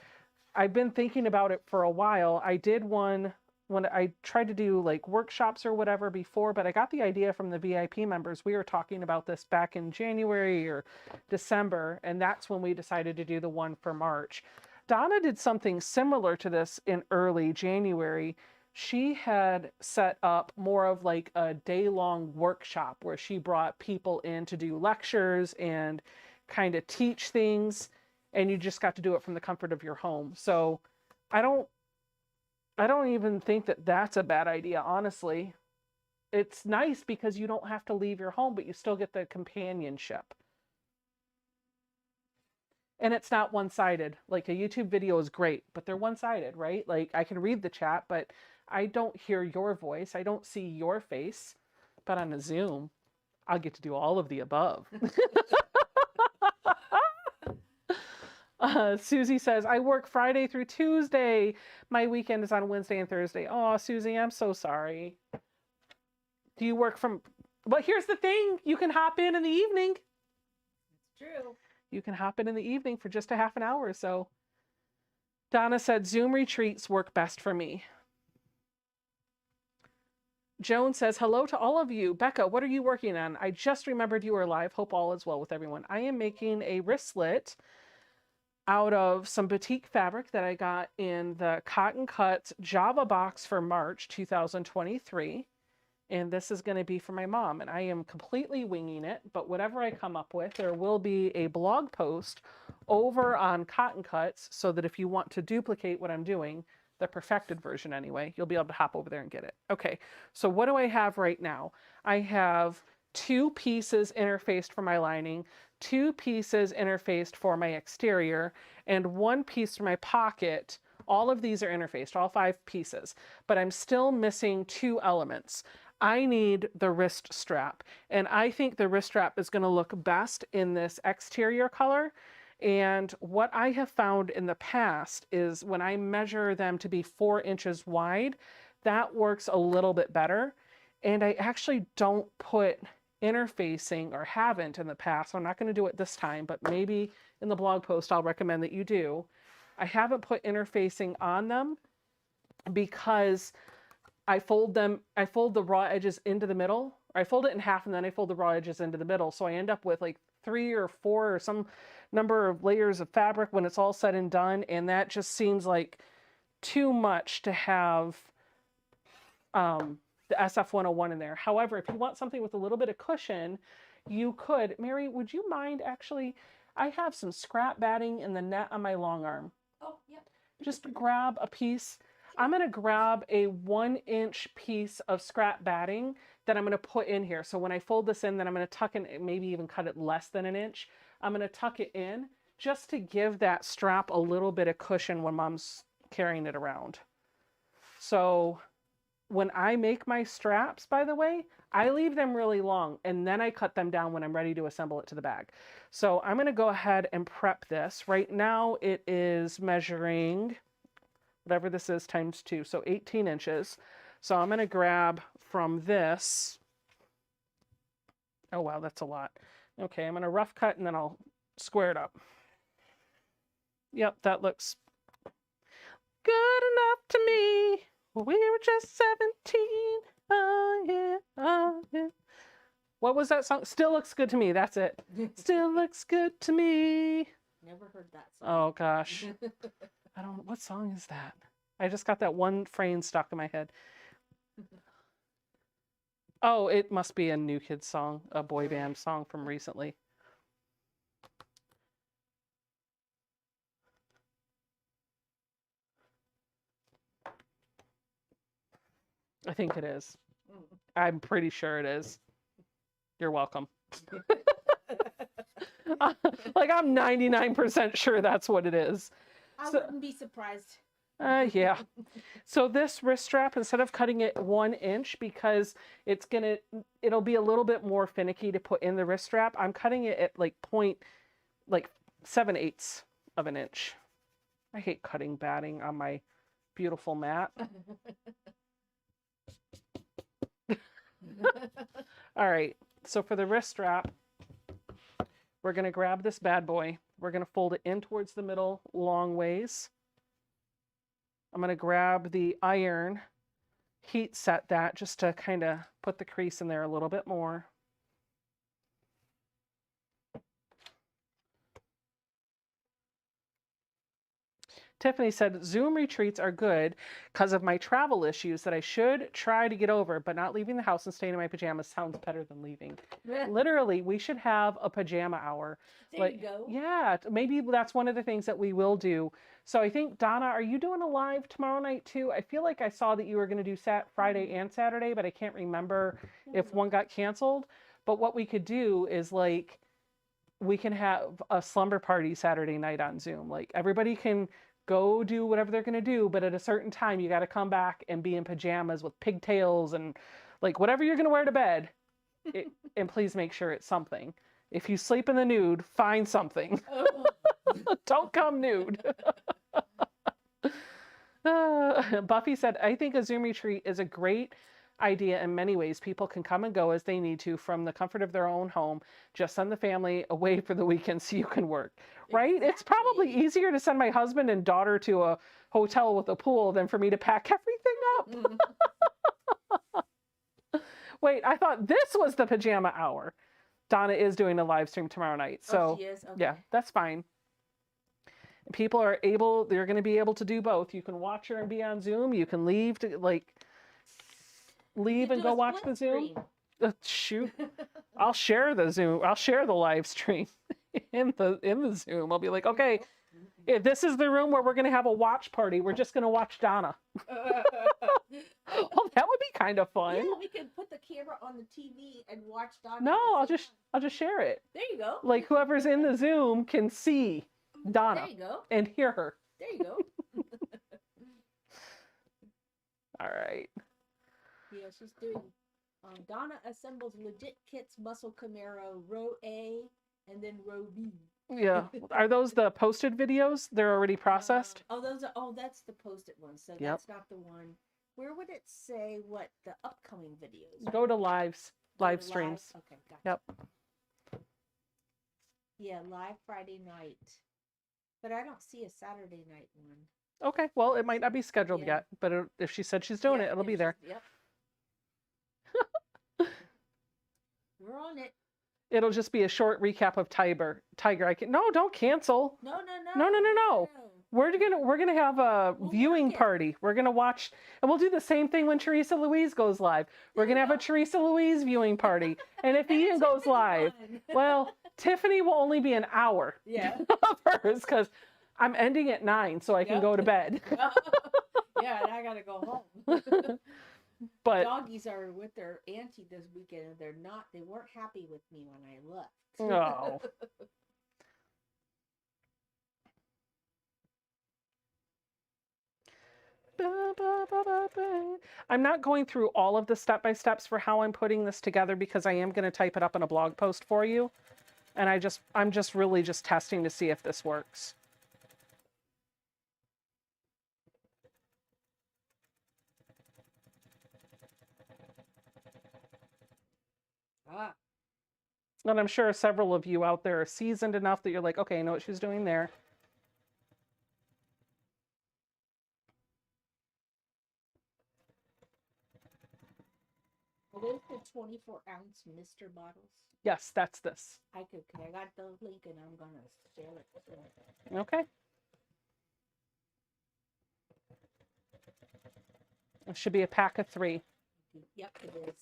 I've been thinking about it for a while. I did one when I tried to do like workshops or whatever before, but I got the idea from the VIP members. We were talking about this back in January or December, and that's when we decided to do the one for March. Donna did something similar to this in early January. She had set up more of like a day-long workshop where she brought people in to do lectures and kind of teach things. and you just got to do it from the comfort of your home. So I don't even think that that's a bad idea, honestly. It's nice because you don't have to leave your home, but you still get the companionship. And it's not one-sided. Like a YouTube video is great, but they're one-sided, right? Like I can read the chat, but I don't hear your voice. I don't see your face. But on a Zoom, I'll get to do all of the above. Susie says, I work Friday through Tuesday. My weekend is on Wednesday and Thursday. Oh, Susie, I'm so sorry. Do you work from... Well, here's the thing. You can hop in the evening. It's true. You can hop in the evening for just a half an hour or so. Donna said, Zoom retreats work best for me. Joan says, hello to all of you. Becca, what are you working on? I just remembered you were live. Hope all is well with everyone. I am making a wristlet out of some batik fabric that I got in the Cotton Cuts Java box for March 2023. And this is going to be for my mom. And I am completely winging it. But whatever I come up with, there will be a blog post over on Cotton Cuts so that if you want to duplicate what I'm doing, the perfected version anyway, you'll be able to hop over there and get it. Okay, so what do I have right now? I have 2 pieces interfaced for my lining, 2 pieces interfaced for my exterior, and 1 piece for my pocket. All of these are interfaced, all 5 pieces, but I'm still missing 2 elements. I need the wrist strap, and I think the wrist strap is going to look best in this exterior color. And what I have found in the past is when I measure them to be 4 inches wide, that works a little bit better. And I actually don't put interfacing, or haven't in the past, so I'm not going to do it this time, but maybe in the blog post I'll recommend that you do. I haven't put interfacing on them because I fold the raw edges into the middle. I fold it in half and then I fold the raw edges into the middle. So I end up with like 3 or 4 or some number of layers of fabric when it's all said and done. And that just seems like too much to have the SF-101 in there. However, if you want something with a little bit of cushion, you could. Mary, would you mind actually, I have some scrap batting in the net on my long arm. Oh, yeah. Just grab a piece. I'm going to grab a 1-inch piece of scrap batting that I'm going to put in here. So when I fold this in, then I'm going to tuck in, maybe even cut it less than 1 inch. I'm going to tuck it in just to give that strap a little bit of cushion when mom's carrying it around. So when I make my straps, by the way, I leave them really long and then I cut them down when I'm ready to assemble it to the bag. So I'm going to go ahead and prep this. Right now it is measuring whatever this is times 2, so 18 inches. So I'm going to grab from this. Oh, wow, that's a lot. Okay, I'm going to rough cut and then I'll square it up. Yep, that looks good enough to me. We were just 17. Oh, yeah, oh, yeah. What was that song? Still Looks Good to Me. That's it. Still looks good to me. Never heard that song. Oh, gosh. What song is that? I just got that one frame stuck in my head. Oh, it must be a New Kids song, a boy band song from recently. I think it is. I'm pretty sure it is. You're welcome. Like I'm 99% sure that's what it is. I wouldn't be surprised. Yeah. So this wrist strap, instead of cutting it 1 inch because it'll be a little bit more finicky to put in the wrist strap, I'm cutting it at like 7/8 of an inch. I hate cutting batting on my beautiful mat. All right. So for the wrist strap, we're going to grab this bad boy. We're going to fold it in towards the middle long ways. I'm going to grab the iron, heat set that just to kind of put the crease in there a little bit more. Tiffany said, Zoom retreats are good because of my travel issues that I should try to get over, but not leaving the house and staying in my pajamas sounds better than leaving. Literally, we should have a pajama hour. There you go. Yeah, maybe that's one of the things that we will do. So I think, Donna, are you doing a live tomorrow night too? I feel like I saw that you were going to do Friday and Saturday, but I can't remember if one got canceled. But what we could do is like, we can have a slumber party Saturday night on Zoom. Like everybody can go do whatever they're going to do, but at a certain time you got to come back and be in pajamas with pigtails and like whatever you're going to wear to bed. And please make sure it's something. If you sleep in the nude, find something. Don't come nude. Buffy said, I think a Zoom retreat is a great idea in many ways. People can come and go as they need to from the comfort of their own home. Just send the family away for the weekend so you can work. Right? Exactly. It's probably easier to send my husband and daughter to a hotel with a pool than for me to pack everything up. Wait, I thought this was the pajama hour. Donna is doing a live stream tomorrow night. So she is? Okay. Yeah, that's fine. People are able, they're going to be able to do both. You can watch her and be on Zoom. You can leave to leave and go watch the Zoom. Shoot. I'll share the Zoom. I'll share the live stream in the Zoom. I'll be like, okay, if this is the room where we're going to have a watch party. We're just going to watch Donna. Well, that would be kind of fun. Yeah, we could put the camera on the TV and watch Donna. No, I'll just share it. There you go. Like whoever's in the Zoom can see Donna. There you go. And hear her. There you go. All right. Yeah, she's doing. Donna assembles legit kits, muscle Camaro, row A, and then row B. Yeah. Are those the posted videos? They're already processed? That's the posted one. So Yep. That's not the one. Where would it say what the upcoming videos? Go to live streams. Okay, gotcha. Yep. Yeah, live Friday night. But I don't see a Saturday night one. Okay. Well, it might not be scheduled Yeah. yet, but if she said she's doing it, it'll be there. Yep. We're on it. It'll just be a short recap of Tiger. Don't cancel. No. No. We're gonna have a viewing party. We're gonna watch, and we'll do the same thing when Teresa Louise goes live. We're gonna have a Teresa Louise viewing party, and if Ian goes live, well, Tiffany will only be an hour. Yeah. Of hers, because I'm ending at 9, so I can go to bed. Yeah, and I gotta go home. But doggies are with their auntie this weekend, and they weren't happy with me when I left. Oh. I'm not going through all of the step-by-steps for how I'm putting this together because I am going to type it up in a blog post for you. And I'm just really just testing to see if this works. And I'm sure several of you out there are seasoned enough that you're like, okay, I know what she's doing there. Are those the 24-ounce Mr. bottles? Yes, that's this. I got the link and I'm gonna share it. Okay. It should be a pack of 3. Yep, it is.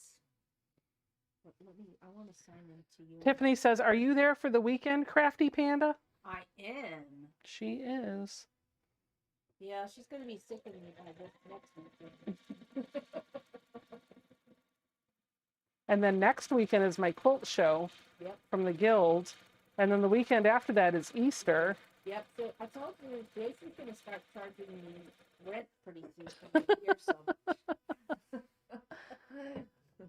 I want to sign into you. Tiffany says, are you there for the weekend, Crafty Panda? I am. She is. Yeah, she's going to be sick of me by this next weekend. And then next weekend is my quilt show from the Guild. And then the weekend after that is Easter. Yep, so I told you Jason's going to start charging me rent pretty soon because I hear so much.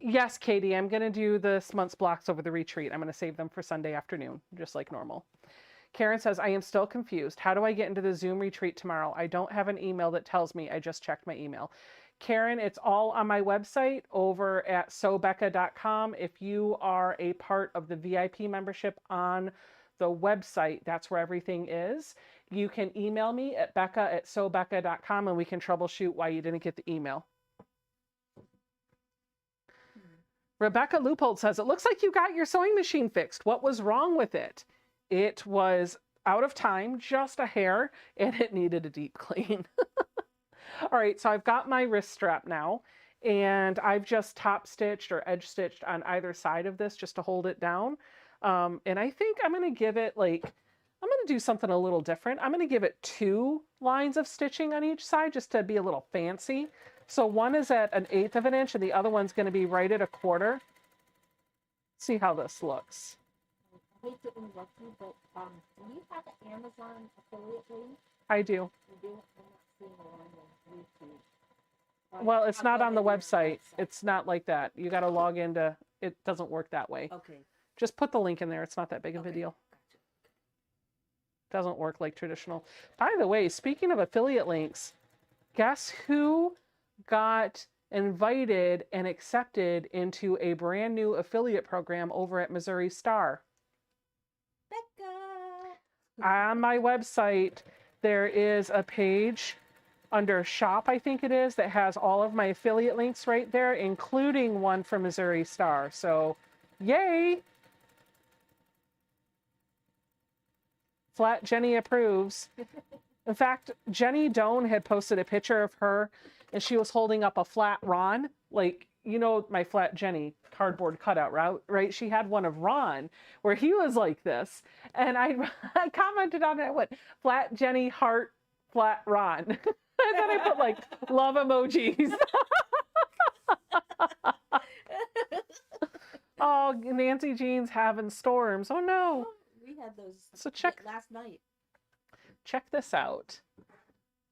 Yes, Katie, I'm going to do this month's blocks over the retreat. I'm going to save them for Sunday afternoon, just like normal. Karen says, I am still confused. How do I get into the Zoom retreat tomorrow? I don't have an email that tells me. I just checked my email. Karen, it's all on my website over at sobecca.com. If you are a part of the VIP membership on the website, that's where everything is. You can email me at becca@sobecca.com and we can troubleshoot why you didn't get the email. Rebecca Loopold says, it looks like you got your sewing machine fixed. What was wrong with it? It was out of time, just a hair, and it needed a deep clean. All right, so I've got my wrist strap now, and I've just top stitched or edge stitched on either side of this just to hold it down. And I think I'm going to give it I'm going to do something a little different. I'm going to give it 2 lines of stitching on each side just to be a little fancy. So one is at 1/8 of an inch and the other one's going to be right at 1/4. See how this looks. I hate to interrupt you, but do you have an Amazon affiliate link? I do. You do? I'm not seeing it on YouTube. Well, it's not on the website. It's not like that. You got to log into, it doesn't work that way. Okay. Just put the link in there. It's not that big of a Okay. deal. Gotcha. Doesn't work like traditional. By the way, speaking of affiliate links, guess who got invited and accepted into a brand new affiliate program over at Missouri Star? Becca! On my website, there is a page under shop, I think it is, that has all of my affiliate links right there, including one for Missouri Star. So, yay! Flat Jenny approves. In fact, Jenny Doan had posted a picture of her and she was holding up a flat Ron, like, you know, my Flat Jenny cardboard cutout, right? She had one of Ron where he was like this. And I commented on it, I went, Flat Jenny, heart, flat Ron. And then I put like love emojis. Oh, Nancy Jean's having storms. Oh no. We had those So check last night. Check this out.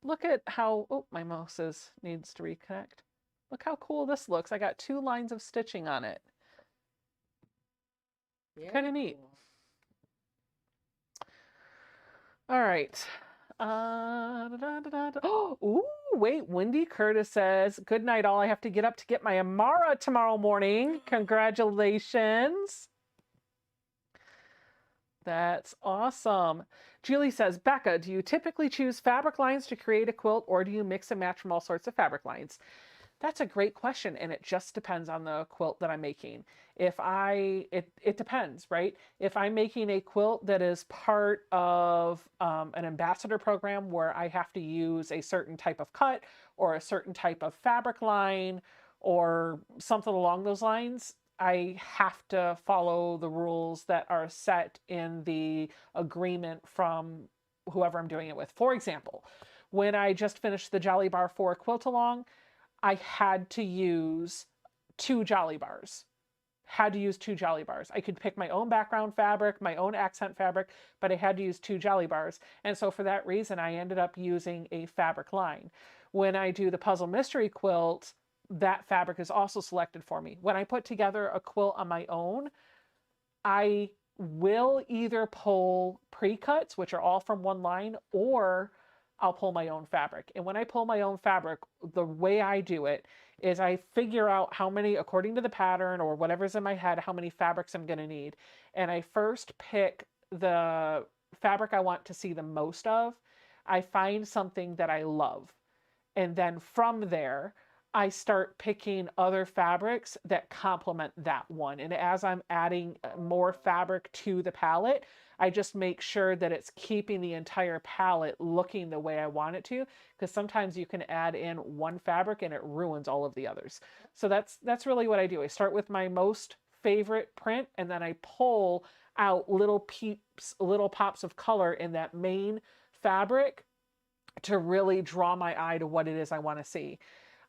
Look at how, oh, my mouse needs to reconnect. Look how cool this looks. I got 2 lines of stitching on it. Kind of neat. All right. Oh, ooh, wait, Wendy Curtis says, good night all. I have to get up to get my Amara tomorrow morning. Congratulations. That's awesome. Julie says, Becca, do you typically choose fabric lines to create a quilt or do you mix and match from all sorts of fabric lines? That's a great question, and it just depends on the quilt that I'm making. It depends, right? If I'm making a quilt that is part of an ambassador program where I have to use a certain type of cut or a certain type of fabric line or something along those lines, I have to follow the rules that are set in the agreement from whoever I'm doing it with. For example, when I just finished the Jolly Bar 4 quilt along, I had to use 2 Jolly Bars. Had to use 2 Jolly Bars. I could pick my own background fabric, my own accent fabric, but I had to use 2 Jolly Bars. And so for that reason, I ended up using a fabric line. When I do the Puzzle Mystery quilt, that fabric is also selected for me. When I put together a quilt on my own, I will either pull pre-cuts, which are all from one line, or I'll pull my own fabric. And when I pull my own fabric, the way I do it is I figure out how many, according to the pattern or whatever's in my head, how many fabrics I'm going to need. And I first pick the fabric I want to see the most of. I find something that I love. And then from there, I start picking other fabrics that complement that one. And as I'm adding more fabric to the palette, I just make sure that it's keeping the entire palette looking the way I want it to, because sometimes you can add in one fabric and it ruins all of the others. So that's really what I do. I start with my most favorite print and then I pull out little peeps, little pops of color in that main fabric to really draw my eye to what it is I want to see.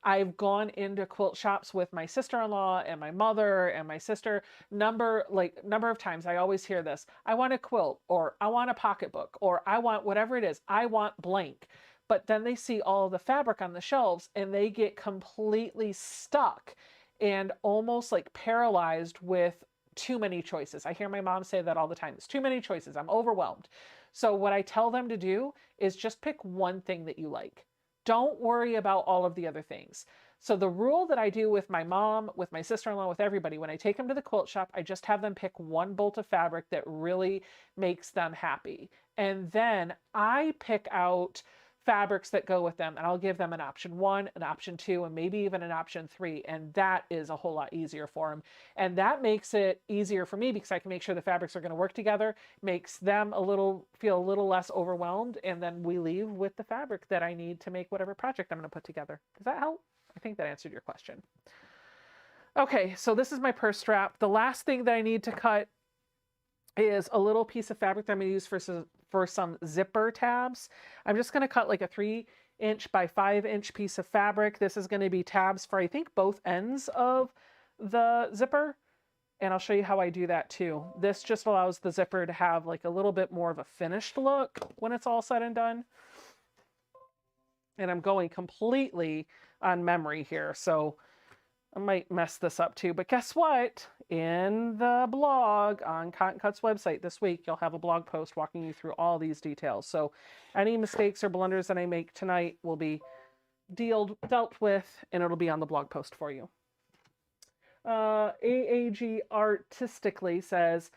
I've gone into quilt shops with my sister-in-law and my mother and my sister number of times. I always hear this. I want a quilt, or I want a pocketbook, or I want whatever it is. I want blank. But then they see all the fabric on the shelves and they get completely stuck and almost like paralyzed with too many choices. I hear my mom say that all the time. It's too many choices. I'm overwhelmed. So what I tell them to do is just pick one thing that you like. Don't worry about all of the other things. So the rule that I do with my mom, with my sister-in-law, with everybody, when I take them to the quilt shop, I just have them pick one bolt of fabric that really makes them happy. And then I pick out fabrics that go with them, and I'll give them an option 1, an option 2, and maybe even an option 3, and that is a whole lot easier for them. And that makes it easier for me because I can make sure the fabrics are going to work together, makes them feel a little less overwhelmed, and then we leave with the fabric that I need to make whatever project I'm going to put together. Does that help? I think that answered your question. Okay, so this is my purse strap. The last thing that I need to cut is a little piece of fabric that I'm going to use for some zipper tabs. I'm just going to cut like a 3-inch by 5-inch piece of fabric. This is going to be tabs for, I think, both ends of the zipper. And I'll show you how I do that too. This just allows the zipper to have like a little bit more of a finished look when it's all said and done. And I'm going completely on memory here, so I might mess this up too. But guess what? In the blog on Cotton Cut's website this week, you'll have a blog post walking you through all these details. So any mistakes or blunders that I make tonight will be dealt with, and it'll be on the blog post for you. AAG Artistically says,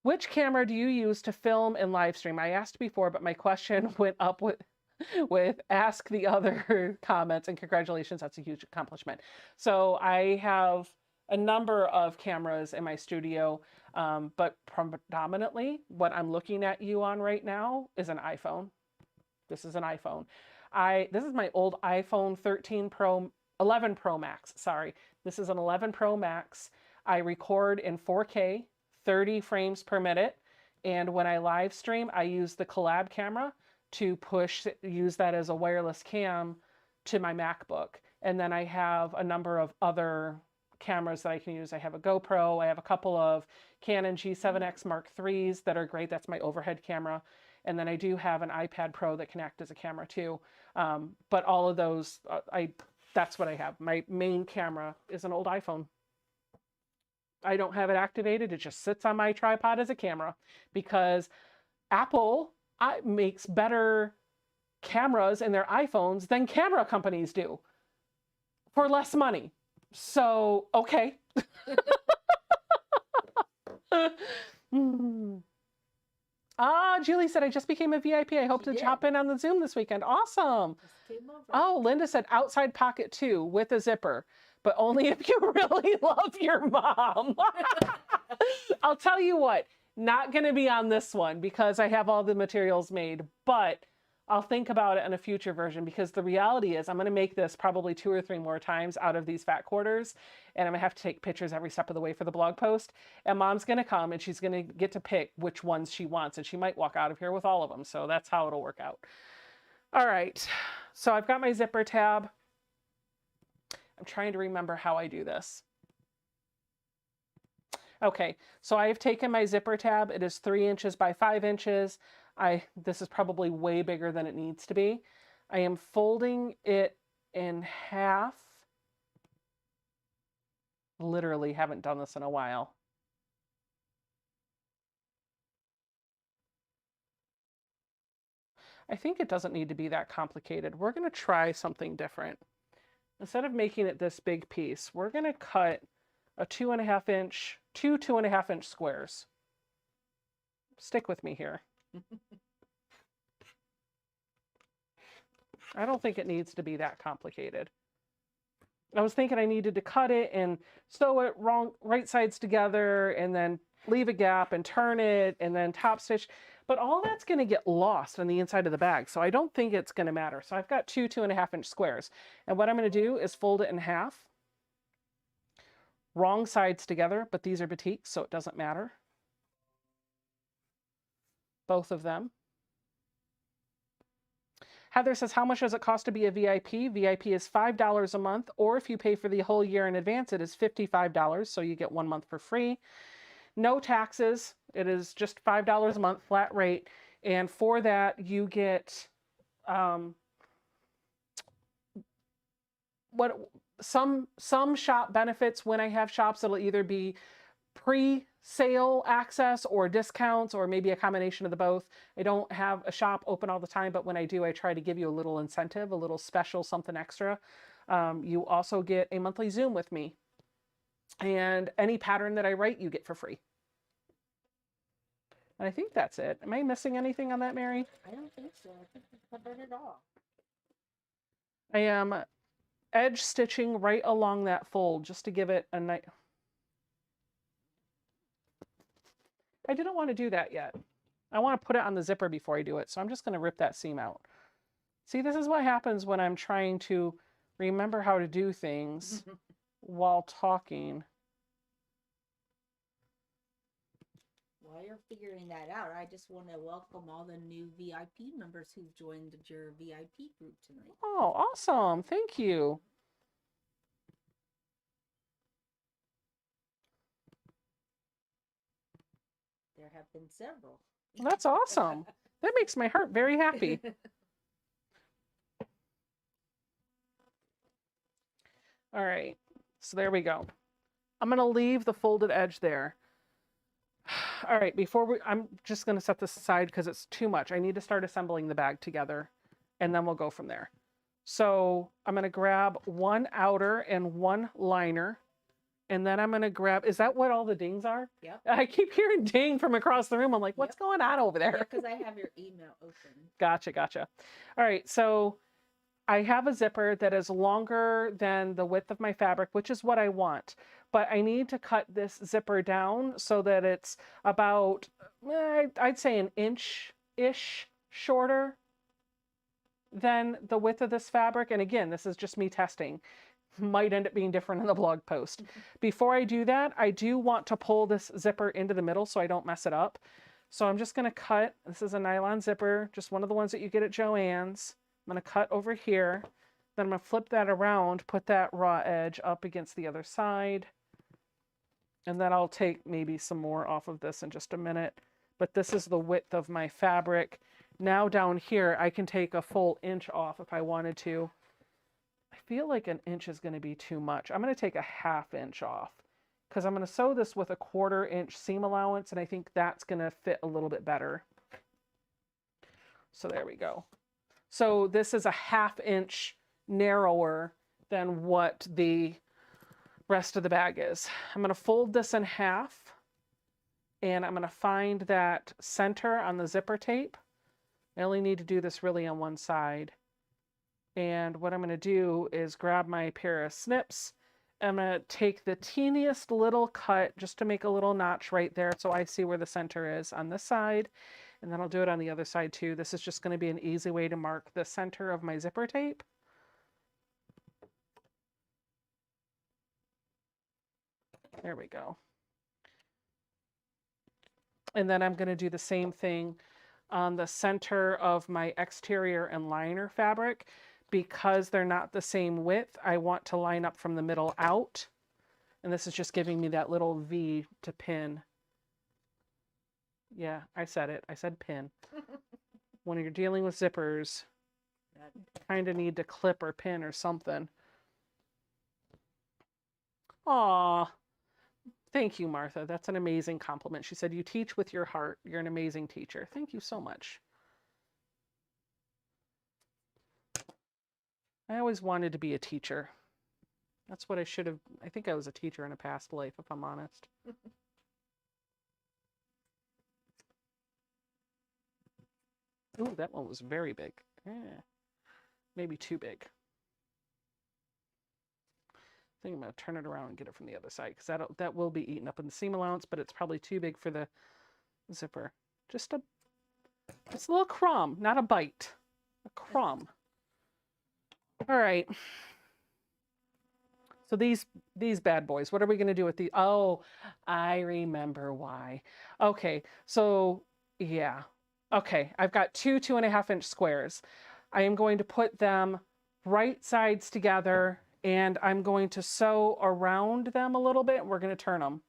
which camera do you use to film and live stream? I asked before, but my question went up with ask the other comments, and congratulations, that's a huge accomplishment. So I have a number of cameras in my studio, but predominantly what I'm looking at you on right now is an iPhone. This is an iPhone. This is my old iPhone 11 Pro Max, sorry. This is an 11 Pro Max. I record in 4K, 30 frames per minute, and when I live stream, I use the collab camera to use that as a wireless cam to my MacBook. And then I have a number of other cameras that I can use. I have a GoPro, I have a couple of Canon G7X Mark IIIs that are great. That's my overhead camera. And then I do have an iPad Pro that can act as a camera too. But all of those, that's what I have. My main camera is an old iPhone. I don't have it activated. It just sits on my tripod as a camera because Apple makes better cameras in their iPhones than camera companies do for less money. So, okay. Julie said, I just became a VIP. I hope to hop in on the Zoom this weekend. Awesome. Oh, Linda said outside pocket too with a zipper, but only if you really love your mom. I'll tell you what, not going to be on this one because I have all the materials made, but I'll think about it in a future version because the reality is I'm going to make this probably 2 or 3 more times out of these fat quarters, and I'm going to have to take pictures every step of the way for the blog post, and Mom's going to come and she's going to get to pick which ones she wants, and she might walk out of here with all of them, so that's how it'll work out. All right, so I've got my zipper tab. I'm trying to remember how I do this. Okay, so I have taken my zipper tab. It is 3 inches by 5 inches. This is probably way bigger than it needs to be. I am folding it in half. Literally haven't done this in a while. I think it doesn't need to be that complicated. We're going to try something different. Instead of making it this big piece, we're going to cut a 2.5 inch, two 2.5 inch squares. Stick with me here. I don't think it needs to be that complicated. I was thinking I needed to cut it and sew it right sides together and then leave a gap and turn it and then top stitch. But all that's going to get lost on the inside of the bag. So I don't think it's going to matter. So I've got two 2.5 inch squares. And what I'm going to do is fold it in half. Wrong sides together, but these are batiks, so it doesn't matter. Both of them. Heather says, how much does it cost to be a VIP? VIP is $5 a month, or if you pay for the whole year in advance, it is $55, so you get 1 month for free. No taxes. It is just $5 a month, flat rate. And for that, you get some shop benefits. When I have shops, it'll either be pre-sale access or discounts or maybe a combination of the both. I don't have a shop open all the time, but when I do, I try to give you a little incentive, a little special something extra. You also get a monthly Zoom with me. And any pattern that I write, you get for free. And I think that's it. Am I missing anything on that, Mary? I don't think so. I think we covered it all. I am edge stitching right along that fold just to give it a nice... I didn't want to do that yet. I want to put it on the zipper before I do it, so I'm just going to rip that seam out. See, this is what happens when I'm trying to remember how to do things while talking. While you're figuring that out, I just want to welcome all the new VIP members who've joined your VIP group tonight. Oh, awesome. Thank you. There have been several. That's awesome. That makes my heart very happy. All right, so there we go. I'm going to leave the folded edge there. All right, I'm just going to set this aside because it's too much. I need to start assembling the bag together, and then we'll go from there. So I'm going to grab one outer and one liner, and then I'm going to grab, is that what all the dings are? Yep. I keep hearing ding from across the room. I'm like, what's going on over there? Yeah, because I have your email open. Gotcha. All right, so I have a zipper that is longer than the width of my fabric, which is what I want. But I need to cut this zipper down so that it's about, I'd say an inch-ish shorter than the width of this fabric. And again, this is just me testing. Might end up being different in the blog post. Before I do that, I do want to pull this zipper into the middle so I don't mess it up. So I'm just going to cut. This is a nylon zipper, just one of the ones that you get at Joann's. I'm going to cut over here. Then I'm going to flip that around, put that raw edge up against the other side. And then I'll take maybe some more off of this in just a minute. But this is the width of my fabric. Now down here, I can take a full inch off if I wanted to. I feel like an inch is going to be too much. I'm going to take a ½ inch off because I'm going to sew this with a 1/4 inch seam allowance, and I think that's going to fit a little bit better. So there we go. So this is a ½ inch narrower than what the rest of the bag is. I'm going to fold this in half, and I'm going to find that center on the zipper tape. I only need to do this really on one side. And what I'm going to do is grab my pair of snips. I'm going to take the teeniest little cut just to make a little notch right there so I see where the center is on this side. And then I'll do it on the other side too. This is just going to be an easy way to mark the center of my zipper tape. There we go. And then I'm going to do the same thing on the center of my exterior and liner fabric. Because they're not the same width, I want to line up from the middle out. And this is just giving me that little V to pin. Yeah, I said it. I said pin. When you're dealing with zippers, kind of need to clip or pin or something. Aw. Thank you, Martha. That's an amazing compliment. She said, you teach with your heart. You're an amazing teacher. Thank you so much. I always wanted to be a teacher. That's what I should have. I think I was a teacher in a past life, if I'm honest. Ooh, that one was very big. Maybe too big. I think I'm going to turn it around and get it from the other side because that will be eaten up in the seam allowance, but it's probably too big for the zipper. Just a little crumb, not a bite. A crumb. All right. So these bad boys, what are we going to do with these? Oh, I remember why. Okay, so yeah. Okay, I've got two 2.5 inch squares. I am going to put them right sides together and I'm going to sew around them a little bit. We're going to turn them.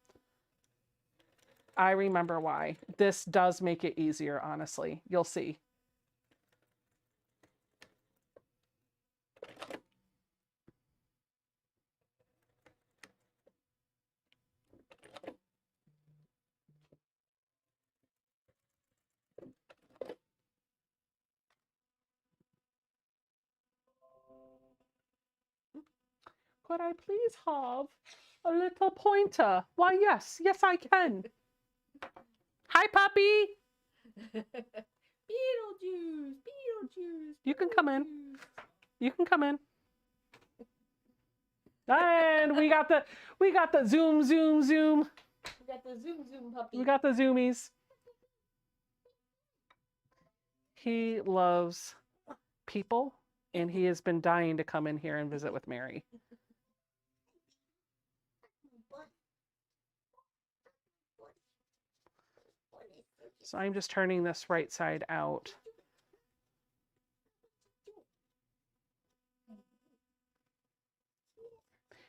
I remember why. This does make it easier, honestly. You'll see. Could I please have a little pointer? Why, yes, I can. Hi, puppy. Beetlejuice, Beetlejuice. You can come in. Beetlejuice. You can come in. And we got the zoom, zoom, zoom. We got the zoom puppy. We got the zoomies. He loves people, and he has been dying to come in here and visit with Mary. So I'm just turning this right side out.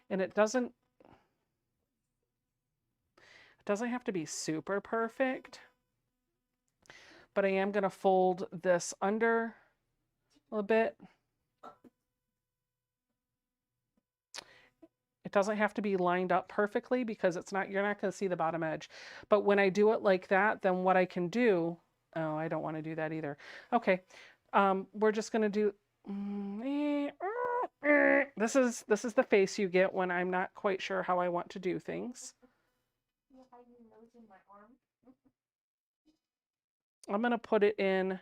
And it doesn't have to be super perfect, but I am going to fold this under a little bit. It doesn't have to be lined up perfectly because you're not going to see the bottom edge. But when I do it like that, then what I can do, oh, I don't want to do that either. Okay. We're just going to do, this is the face you get when I'm not quite sure how I want to do things. I'm going to put it in,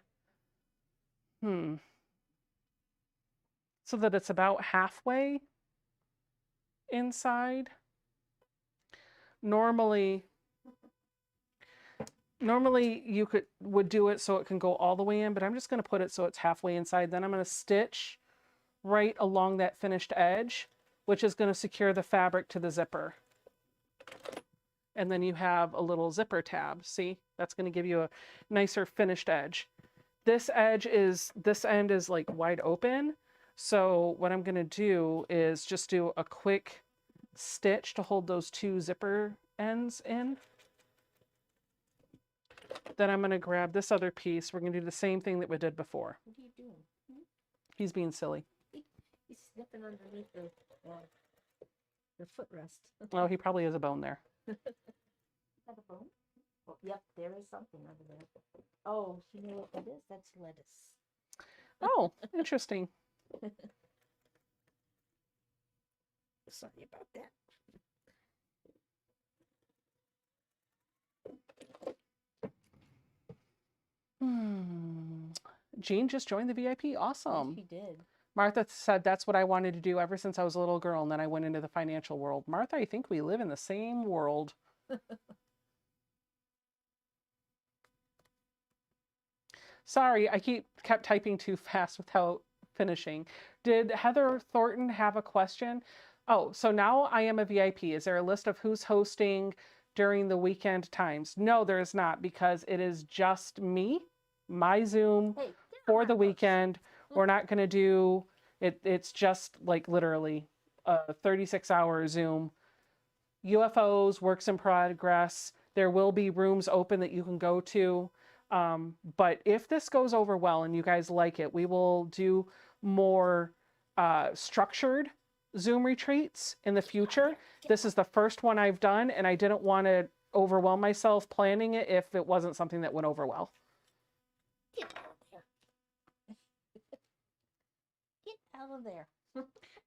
so that it's about halfway inside. Normally you would do it so it can go all the way in, but I'm just going to put it so it's halfway inside. Then I'm going to stitch right along that finished edge, which is going to secure the fabric to the zipper. And then you have a little zipper tab. See, that's going to give you a nicer finished edge. This end is like wide open. So what I'm going to do is just do a quick stitch to hold those two zipper ends in. Then I'm going to grab this other piece. We're going to do the same thing that we did before. What are you doing? He's being silly. He's sniffing underneath the footrest. Oh, he probably has a bone there. Is that a bone? Oh, yep, there is something under there. Oh, you know what that is? That's lettuce. Oh, interesting. Sorry about that. Jean just joined the VIP. Awesome. Yes, she did. Martha said that's what I wanted to do ever since I was a little girl, and then I went into the financial world. Martha, I think we live in the same world. Sorry, I kept typing too fast without finishing. Did Heather Thornton have a question? Oh, so now I am a VIP. Is there a list of who's hosting during the weekend times? No, there is not, because it is just me, my Zoom for the weekend. We're not going to do it. It's just like literally a 36-hour Zoom. UFOs, works in progress. There will be rooms open that you can go to. But if this goes over well and you guys like it, we will do more structured Zoom retreats in the future. This is the first one I've done, and I didn't want to overwhelm myself planning it if it wasn't something that went over well. Get out of there. Get out of there.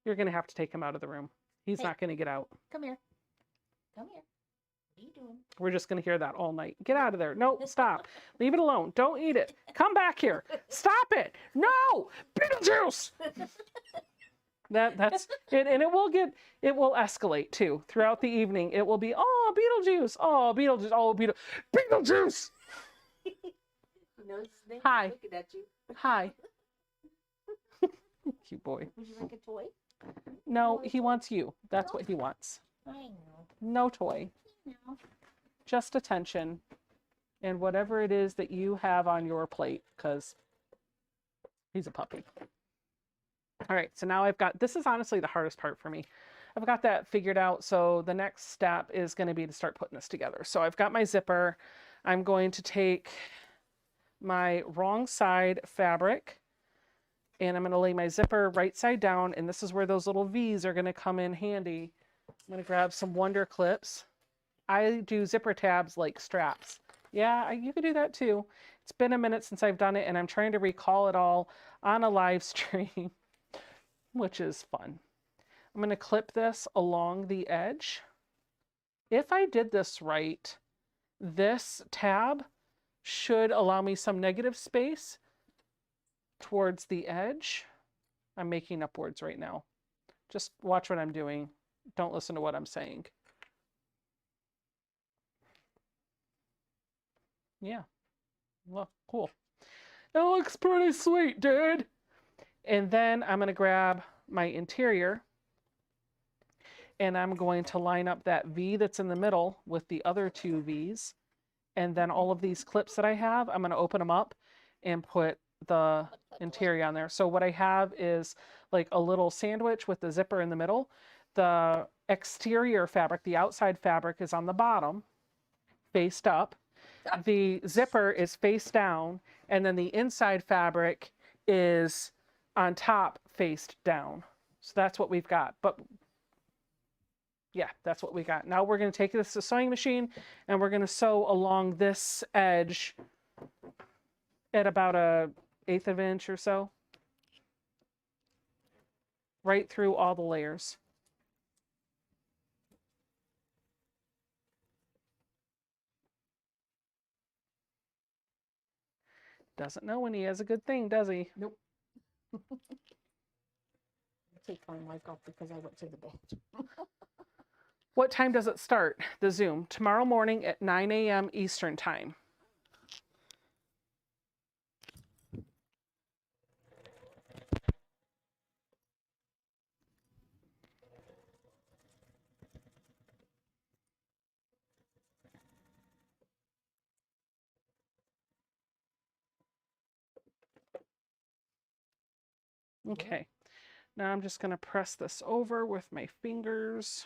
You're going to have to take him out of the room. He's not going to get out. Come here. Come here. What are you doing? We're just going to hear that all night. Get out of there. No, stop. Leave it alone. Don't eat it. Come back here. Stop it. No! Beetlejuice! That's it, and it will escalate too throughout the evening. It will be, oh, Beetlejuice, oh, Beetlejuice, oh, Beetlejuice. Hi. Looking at you. Hi. Cute boy. Would you like a toy? No, he wants you. That's what he wants. I know. No toy. No. Just attention and whatever it is that you have on your plate, because he's a puppy. All right, so now this is honestly the hardest part for me. I've got that figured out, so the next step is going to be to start putting this together. So I've got my zipper. I'm going to take my wrong side fabric, and I'm going to lay my zipper right side down, and this is where those little V's are going to come in handy. I'm going to grab some Wonder Clips. I do zipper tabs like straps. Yeah, you could do that too. It's been a minute since I've done it, and I'm trying to recall it all on a live stream, which is fun. I'm going to clip this along the edge. If I did this right, this tab should allow me some negative space towards the edge. I'm making up words right now. Just watch what I'm doing. Don't listen to what I'm saying. Yeah. Well, cool. It looks pretty sweet, dude. And then I'm going to grab my interior and I'm going to line up that V that's in the middle with the other two V's. And then all of these clips that I have, I'm going to open them up and put the interior on there. So what I have is like a little sandwich with the zipper in the middle. The exterior fabric, the outside fabric, is on the bottom, faced up. The zipper is face down, and then the inside fabric is on top, faced down. So that's what we've got. But yeah, that's what we got. Now we're going to take this to the sewing machine and we're going to sew along this edge at about 1/8 of an inch or so, right through all the layers. Doesn't know when he has a good thing, does he? Nope. Take my mic off because I went to the bed. What time does it start, the Zoom? Tomorrow morning at 9 a.m. Eastern time. Okay, now I'm just going to press this over with my fingers.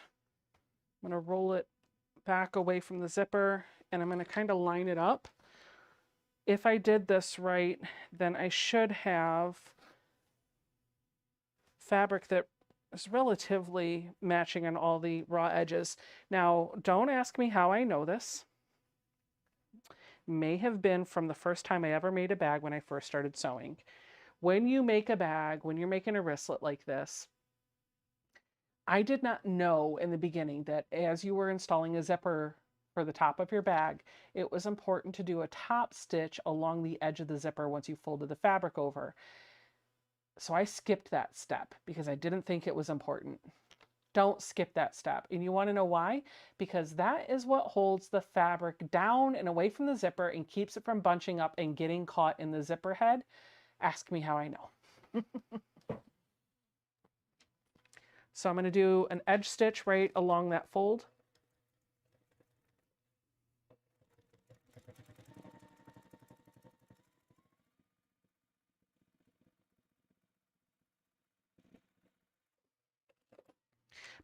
I'm going to roll it back away from the zipper and I'm going to kind of line it up. If I did this right, then I should have fabric that is relatively matching on all the raw edges. Now, don't ask me how I know this. May have been from the first time I ever made a bag when I first started sewing. When you make a bag, when you're making a wristlet like this, I did not know in the beginning that as you were installing a zipper for the top of your bag, it was important to do a top stitch along the edge of the zipper once you folded the fabric over. So I skipped that step because I didn't think it was important. Don't skip that step. And you want to know why? Because that is what holds the fabric down and away from the zipper and keeps it from bunching up and getting caught in the zipper head. Ask me how I know. So I'm going to do an edge stitch right along that fold.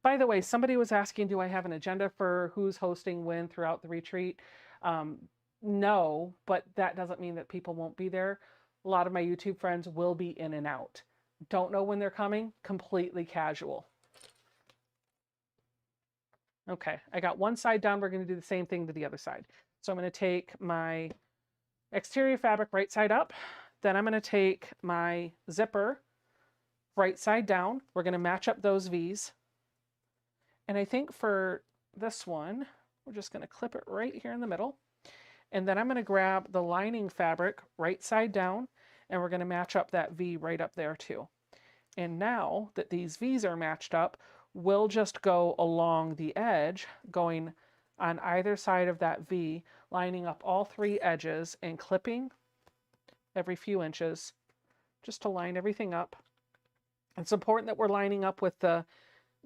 By the way, somebody was asking, do I have an agenda for who's hosting when throughout the retreat? No, but that doesn't mean that people won't be there. A lot of my YouTube friends will be in and out. Don't know when they're coming, completely casual. Okay, I got one side done. We're going to do the same thing to the other side. So I'm going to take my exterior fabric right side up. Then I'm going to take my zipper right side down. We're going to match up those V's. And I think for this one, we're just going to clip it right here in the middle. And then I'm going to grab the lining fabric right side down, and we're going to match up that V right up there too. And now that these V's are matched up, we'll just go along the edge, going on either side of that V, lining up all three edges and clipping every few inches just to line everything up. It's important that we're lining up with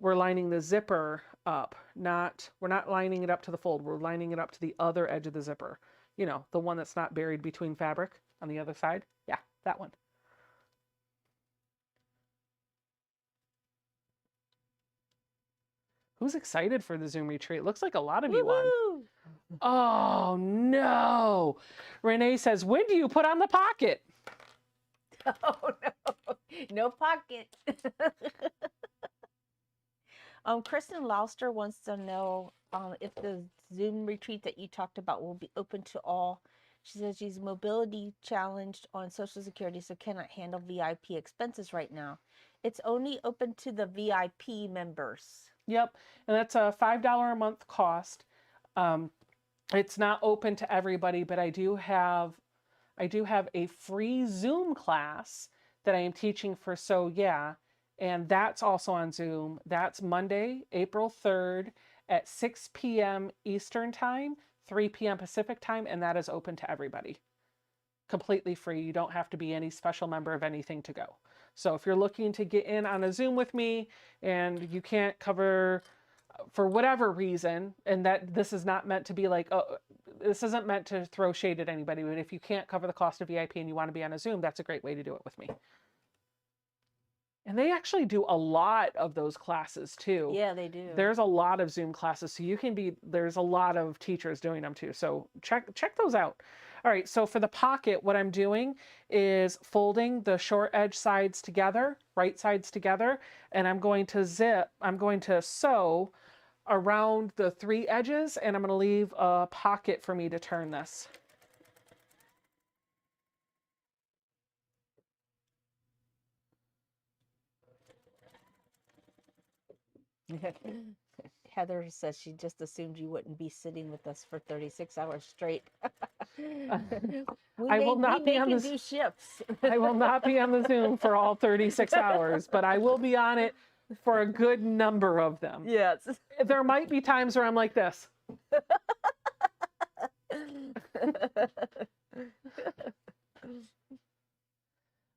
we're lining the zipper up, we're not lining it up to the fold. We're lining it up to the other edge of the zipper. You know, the one that's not buried between fabric on the other side. Yeah, that one. Who's excited for the Zoom retreat? Looks like a lot of you on. Oh no. Renee says, when do you put on the pocket? Oh no, no pocket. Kristen Lauster wants to know if the Zoom retreat that you talked about will be open to all. She says she's mobility challenged on Social Security, so cannot handle VIP expenses right now. It's only open to the VIP members. Yep, and that's a $5 a month cost. It's not open to everybody, but I do have a free Zoom class that I am teaching for So Yeah, and that's also on Zoom. That's Monday, April 3rd at 6 p.m. Eastern Time, 3 p.m. Pacific Time, and that is open to everybody. Completely free. You don't have to be any special member of anything to go. So if you're looking to get in on a Zoom with me and you can't cover for whatever reason, and that this is not meant to be like, oh, this isn't meant to throw shade at anybody, but if you can't cover the cost of VIP and you want to be on a Zoom, that's a great way to do it with me. And they actually do a lot of those classes too. Yeah, they do. There's a lot of Zoom classes, so you can be, there's a lot of teachers doing them too. So check those out. All right, so for the pocket, what I'm doing is folding the short edge sides together, right sides together, and I'm going to sew around the 3 edges, and I'm going to leave a pocket for me to turn this. Heather says she just assumed you wouldn't be sitting with us for 36 hours straight. I will not be on the do shifts. I will not be on the Zoom for all 36 hours, but I will be on it for a good number of them. Yes. There might be times where I'm like this.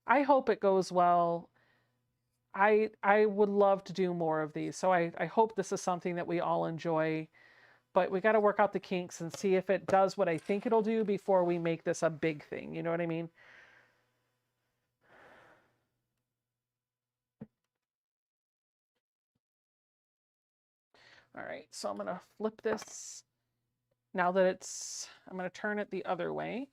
I hope it goes well. I would love to do more of these. So I hope this is something that we all enjoy, but we got to work out the kinks and see if it does what I think it'll do before we make this a big thing. You know what I mean? All right, so I'm going to flip this now that I'm going to turn it the other way.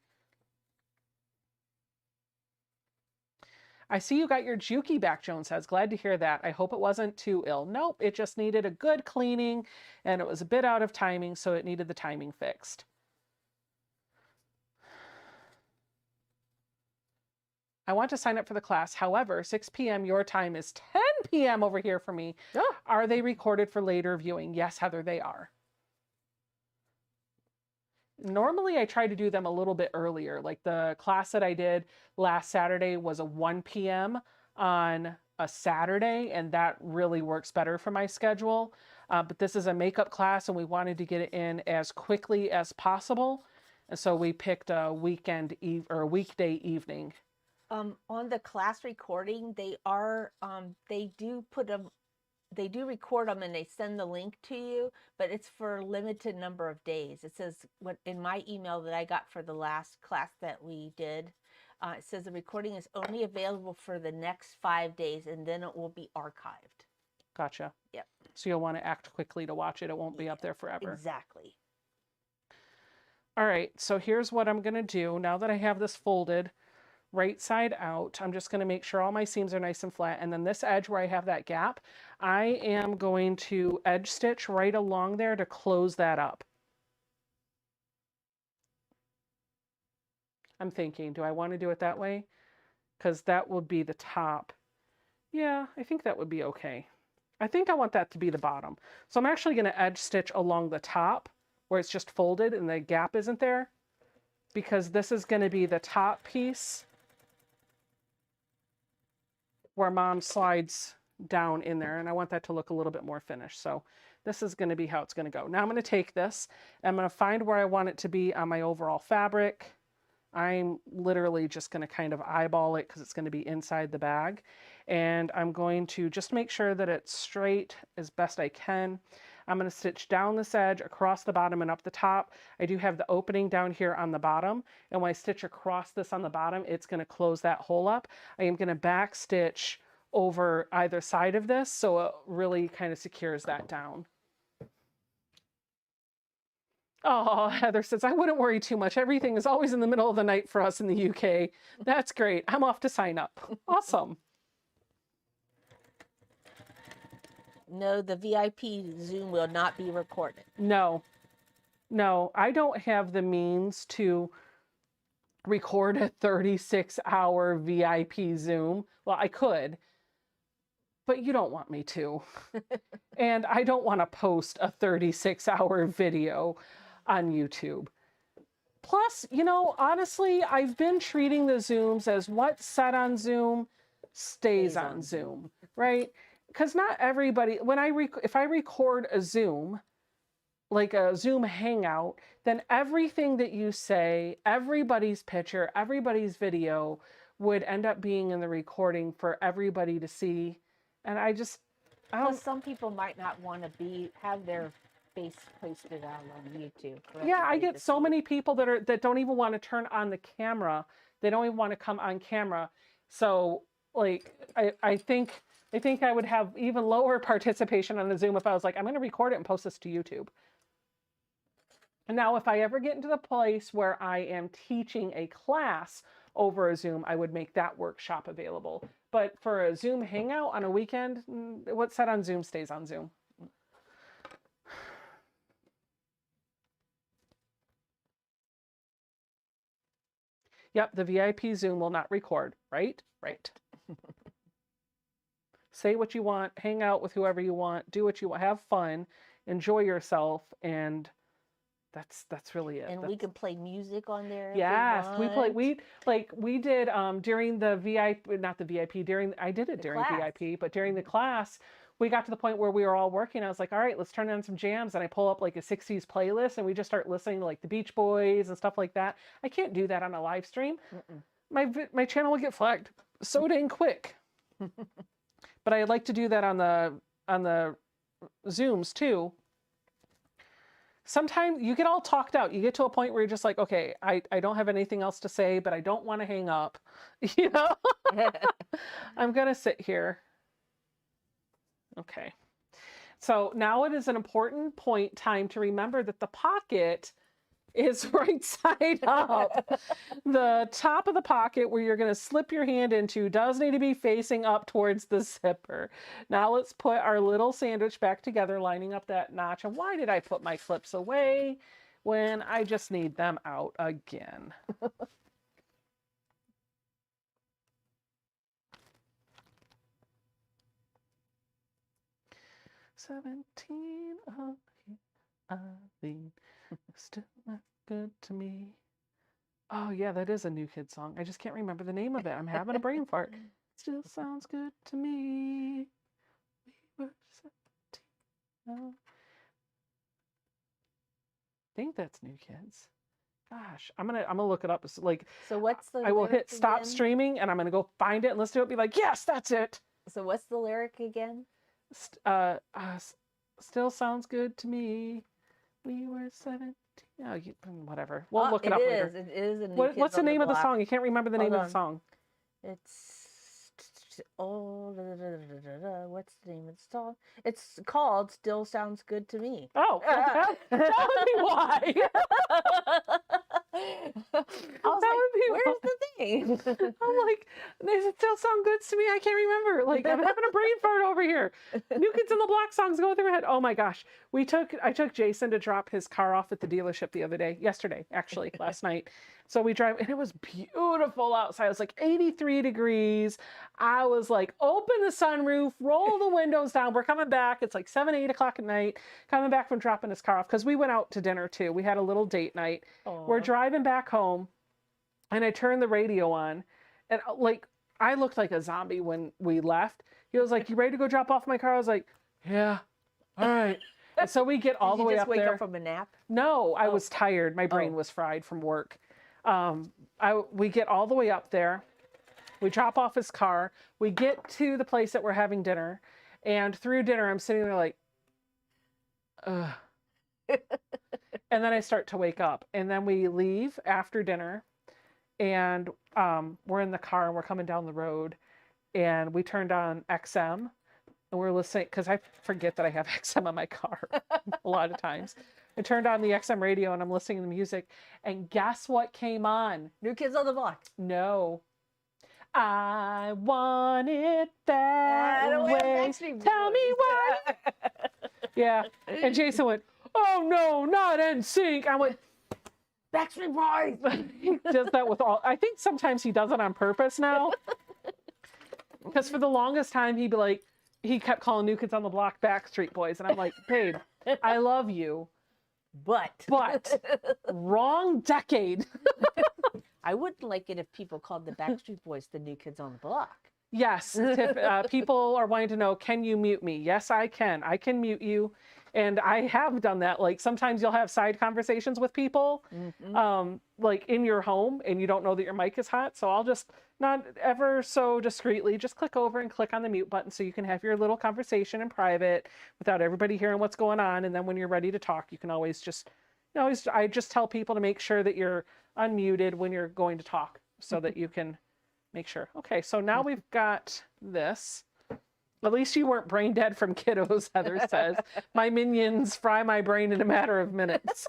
I see you got your Juki back, Joan says. Glad to hear that. I hope it wasn't too ill. Nope, it just needed a good cleaning, and it was a bit out of timing, so it needed the timing fixed. I want to sign up for the class. However, 6 p.m. your time is 10 p.m. over here for me. Oh. Are they recorded for later viewing? Yes, Heather, they are. Normally I try to do them a little bit earlier. Like the class that I did last Saturday was a 1 p.m. on a Saturday, and that really works better for my schedule. But this is a makeup class, and we wanted to get it in as quickly as possible. And so we picked a weekday evening. On the class recording, they do record them and they send the link to you, but it's for a limited number of days. It says what in my email that I got for the last class that we did, it says the recording is only available for the next 5 days, and then it will be archived. Gotcha. Yep. So you'll want to act quickly to watch it. It won't be up there forever. Exactly. All right, so here's what I'm going to do. Now that I have this folded right side out, I'm just going to make sure all my seams are nice and flat. And then this edge where I have that gap, I am going to edge stitch right along there to close that up. I'm thinking, do I want to do it that way? Because that would be the top. Yeah, I think that would be okay. I think I want that to be the bottom. So I'm actually going to edge stitch along the top where it's just folded and the gap isn't there, because this is going to be the top piece where Mom slides down in there, and I want that to look a little bit more finished. So this is going to be how it's going to go. Now I'm going to take this, I'm going to find where I want it to be on my overall fabric. I'm literally just going to kind of eyeball it because it's going to be inside the bag, and I'm going to just make sure that it's straight as best I can. I'm going to stitch down this edge, across the bottom and up the top. I do have the opening down here on the bottom, and when I stitch across this on the bottom, it's going to close that hole up. I am going to back stitch over either side of this so it really kind of secures that down. Oh, Heather says, I wouldn't worry too much. Everything is always in the middle of the night for us in the UK. That's great. I'm off to sign up. Awesome. No, the VIP Zoom will not be recorded. No, I don't have the means to record a 36-hour VIP Zoom. Well, I could, but you don't want me to. And I don't want to post a 36-hour video. on YouTube. Plus, you know, honestly, I've been treating the Zooms as what's said on Zoom stays on Zoom, right? Because not everybody, when if I record a Zoom, like a Zoom hangout, then everything that you say, everybody's picture, everybody's video would end up being in the recording for everybody to see. And I don't. Plus, some people might not want to have their face posted out on YouTube. Yeah, I get so many people that don't even want to turn on the camera. They don't even want to come on camera. So, like, I think I would have even lower participation on the Zoom if I was like, I'm going to record it and post this to YouTube. And now, if I ever get into the place where I am teaching a class over a Zoom, I would make that workshop available. But for a Zoom hangout on a weekend, what's said on Zoom stays on Zoom. Yep, the VIP Zoom will not record, right? Right. Say what you want, hang out with whoever you want, do what you want, have fun, enjoy yourself, and that's really it. And we can play music on there. Yes, we did during the VIP, not the VIP, I did it during VIP, but during the class, we got to the point where we were all working. I was like, all right, let's turn on some jams. And I pull up like a 60s playlist and we just start listening to like the Beach Boys and stuff like that. I can't do that on a live stream. My channel will get flagged so dang quick. But I like to do that on the Zooms too. Sometimes you get all talked out. You get to a point where you're just like, okay, I don't have anything else to say, but I don't want to hang up. You know, I'm going to sit here. Okay. So now it is an important time to remember that the pocket is right side up. The top of the pocket where you're going to slip your hand into does need to be facing up towards the zipper. Now let's put our little sandwich back together, lining up that notch. And why did I put my clips away when I just need them out again? "17 of you, Eileen, still not good to me." Oh yeah, that is a New Kid song. I just can't remember the name of it. I'm having a brain fart. Still sounds good to me. We were 17. I think that's New Kids. Gosh, I'm gonna look it up. So what's the? I will hit stop streaming and I'm gonna go find it and listen to it. Be like, yes, that's it. So what's the lyric again? Still sounds good to me. We were 17. Oh, whatever. We'll look it up later. It is a New Kids What's the on name the of the Block. song? You can't remember the name of the song. It's what's the name of the song? It's called "Still Sounds Good to Me." Oh, that would be why. I was like, where's the thing? I'm like, does it still sound good to me? I can't remember. Like, I'm having a brain fart over here. New Kids on the Block songs go through my head. Oh my gosh. I took Jason to drop his car off at the dealership yesterday, actually, last night. So we drive, and it was beautiful outside. It was like 83 degrees. I was like, open the sunroof, roll the windows down. We're coming back. It's like 7, 8 o'clock at night, coming back from dropping his car off because we went out to dinner too. We had a little date night. Aww. We're driving back home, and I turned the radio on, and like, I looked like a zombie when we left. He was like, "You ready to go drop off my car?" I was like, "Yeah, all right." And so we get all the way up there. Did you just wake up from a nap? No, I was tired. My brain was fried from work. We get all the way up there. We drop off his car. We get to the place that we're having dinner. And through dinner, I'm sitting there like, ugh. And then I start to wake up. And then we leave after dinner. And we're in the car and we're coming down the road. And we turned on XM. And we're listening, because I forget that I have XM in my car a lot of times. I turned on the XM radio and I'm listening to the music. And guess what came on? New Kids on the Block. No. I want it that way. Tell me why. Yeah. And Jason went, "Oh no, not NSYNC." I went, "Backstreet Boys." He does that with all. I think sometimes he does it on purpose now. Because for the longest time, he'd be like, he kept calling New Kids on the Block Backstreet Boys. And I'm like, babe, I love you, But wrong decade. I wouldn't like it if people called the Backstreet Boys the New Kids on the Block. Yes, people are wanting to know, can you mute me? Yes, I can. I can mute you. And I have done that. Like sometimes you'll have side conversations with people, like in your home, and you don't know that your mic is hot. So I'll just not ever so discreetly just click over and click on the mute button so you can have your little conversation in private without everybody hearing what's going on. And then when you're ready to talk, you can always just, I just tell people to make sure that you're unmuted when you're going to talk so that you can make sure. Okay, so now we've got this. At least you weren't brain dead from kiddos, Heather says. My minions fry my brain in a matter of minutes.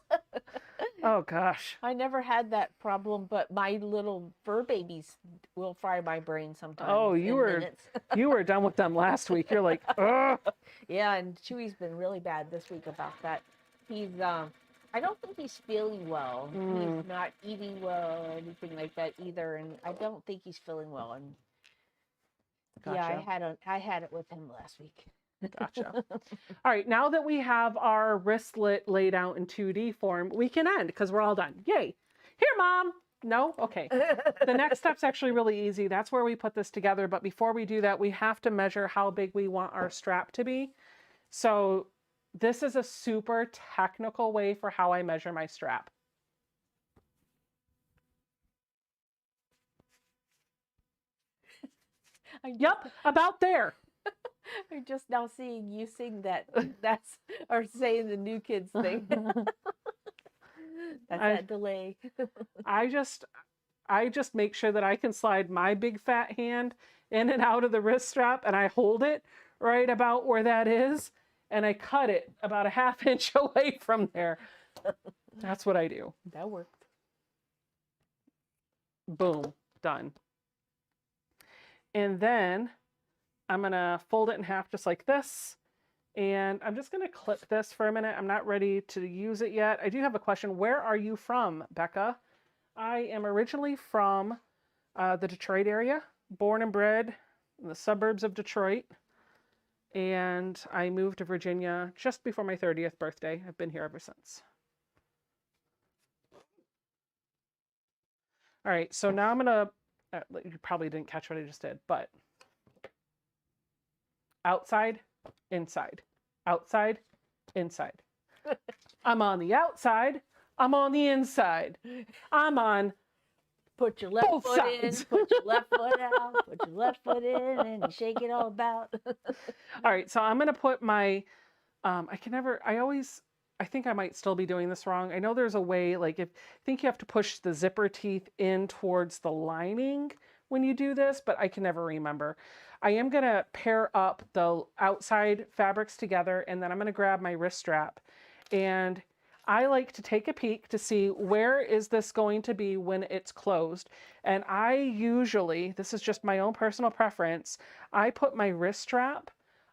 Oh, gosh. I never had that problem, but my little fur babies will fry my brain sometimes. Oh, you were done with them last week. You're like, ugh. Yeah, and Chewy's been really bad this week about that. He's, I don't think he's feeling well. He's not eating well or anything like that either, and I don't think he's feeling well. And Gotcha. yeah, I had it with him last week. Gotcha. All right, now that we have our wristlet laid out in 2D form, we can end because we're all done. Yay. Here, Mom. No? Okay. The next step's actually really easy. That's where we put this together. But before we do that, we have to measure how big we want our strap to be. So this is a super technical way for how I measure my strap. Yep, about there. I'm just now seeing you sing that's or saying the new kids thing. That's that delay. I just make sure that I can slide my big fat hand in and out of the wrist strap, and I hold it right about where that is, and I cut it about a ½ inch away from there. That's what I do. That worked. Boom, done. And then I'm going to fold it in half just like this. And I'm just going to clip this for a minute. I'm not ready to use it yet. I do have a question. Where are you from, Becca? I am originally from the Detroit area, born and bred in the suburbs of Detroit. And I moved to Virginia just before my 30th birthday. I've been here ever since. All right, so now I'm going to, you probably didn't catch what I just did, but outside, inside, outside, inside. I'm on the outside, I'm on the inside. I'm on put your left both foot sides. in, put your left foot out, put your left foot in, and you shake it all about. All right, so I'm going to put my, I think I might still be doing this wrong. I know there's a way, like I think you have to push the zipper teeth in towards the lining when you do this, but I can never remember. I am going to pair up the outside fabrics together, and then I'm going to grab my wrist strap. And I like to take a peek to see where is this going to be when it's closed. And I usually, this is just my own personal preference, I put my wrist strap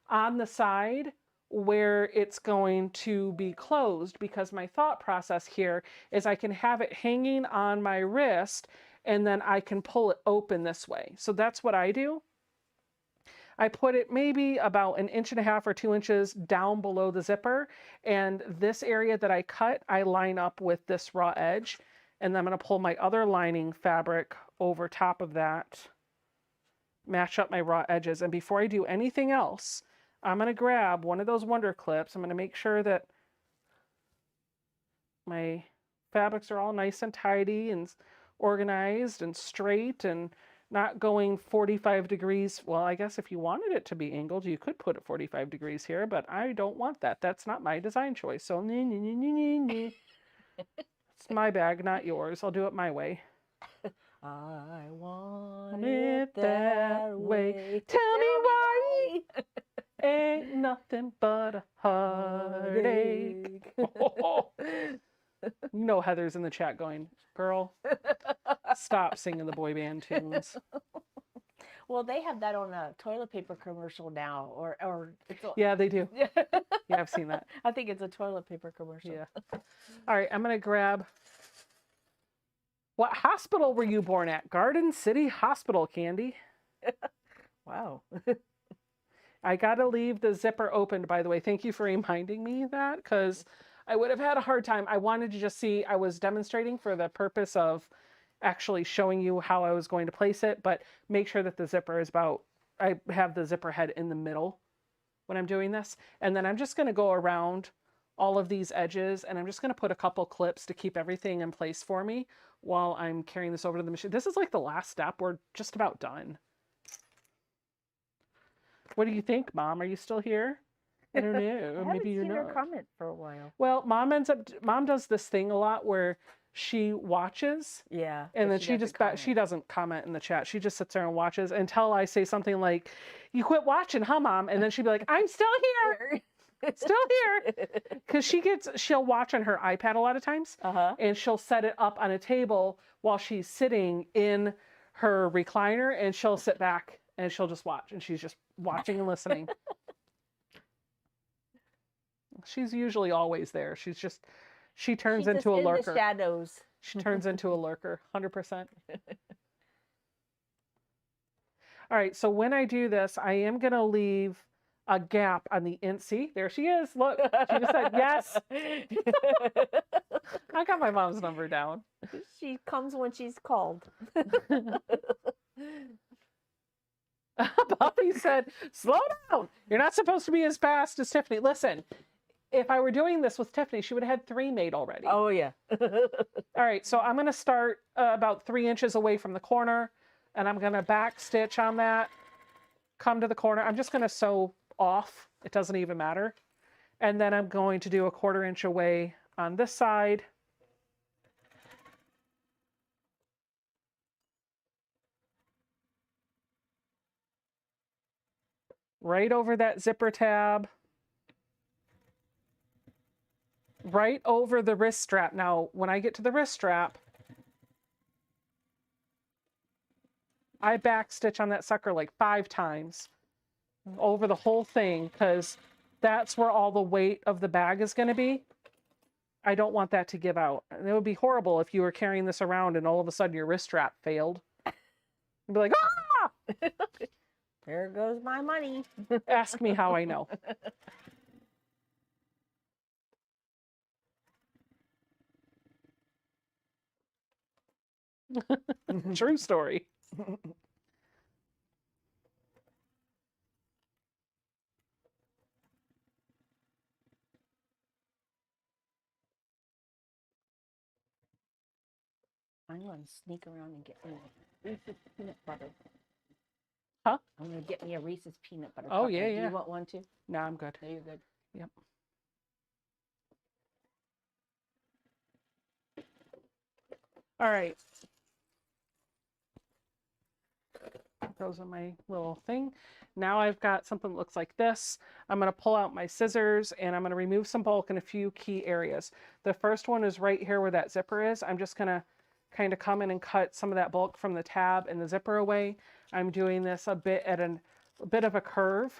on the side where it's going to be closed, because my thought process here is I can have it hanging on my wrist and then I can pull it open this way. So that's what I do. I put it maybe about 1.5 inches or 2 inches down below the zipper, and this area that I cut, I line up with this raw edge, and then I'm going to pull my other lining fabric over top of that, match up my raw edges. And before I do anything else, I'm going to grab one of those Wonder Clips. I'm going to make sure that my fabrics are all nice and tidy and organized and straight and not going 45 degrees. Well, I guess if you wanted it to be angled, you could put it 45 degrees here, but I don't want that. That's not my design choice. So, it's my bag, not yours. I'll do it my way. I want it that way. Tell me why. Ain't nothing but a heartache. You know Heather's in the chat going, girl, stop singing the boy band tunes. Well, they have that on a toilet paper commercial now, or it's yeah, they do. Yeah, I've seen that. I think it's a toilet paper commercial. Yeah. All right, I'm going to grab. What hospital were you born at? Garden City Hospital, Candy. Wow. I got to leave the zipper opened, by the way. Thank you for reminding me that, because I would have had a hard time. I wanted to just see, I was demonstrating for the purpose of actually showing you how I was going to place it, but make sure that the zipper is about, I have the zipper head in the middle when I'm doing this. And then I'm just going to go around all of these edges, and I'm just going to put a couple clips to keep everything in place for me while I'm carrying this over to the machine. This is like the last step. We're just about done. What do you think, Mom? Are you still here? I don't know. Maybe you're seen her not. comment for a while. Well, Mom does this thing a lot where she watches. Yeah. And then she doesn't comment in the chat. She just sits there and watches until I say something like, "You quit watching, huh, Mom?" And then she'd be like, "I'm still here." Still here. Because she'll watch on her iPad a lot of times. And she'll set it up on a table while she's sitting in her recliner, and she'll sit back and she'll just watch, and she's just watching and listening. She's usually always there. She turns into a lurker. In the shadows. She turns into a lurker, 100%. All right, so when I do this, I am going to leave a gap on the end. See, there she is. Look, she just said yes. I got my mom's number down. She comes when she's called. Bobby said, "Slow down. You're not supposed to be as fast as Tiffany." Listen, if I were doing this with Tiffany, she would have had 3 made already. Oh, yeah. All right, so I'm going to start about 3 inches away from the corner, and I'm going to back stitch on that, come to the corner. I'm just going to sew off. It doesn't even matter. And then I'm going to do a 1/4 inch away on this side. Right over that zipper tab. Right over the wrist strap. Now, when I get to the wrist strap, I back stitch on that sucker like 5 times over the whole thing, because that's where all the weight of the bag is going to be. I don't want that to give out. And it would be horrible if you were carrying this around and all of a sudden your wrist strap failed. You'd be like, ah! There goes my money. Ask me how I know. True story. I'm going to sneak around and get me a Reese's peanut butter. Huh? I'm going to get me a Reese's peanut butter. Oh, cup. yeah, Do yeah. you want one too? No, I'm good. No, you're good. Yep. All right. Those are my little thing. Now I've got something that looks like this. I'm going to pull out my scissors and I'm going to remove some bulk in a few key areas. The first one is right here where that zipper is. I'm just going to kind of come in and cut some of that bulk from the tab and the zipper away. I'm doing this a bit at a bit of a curve.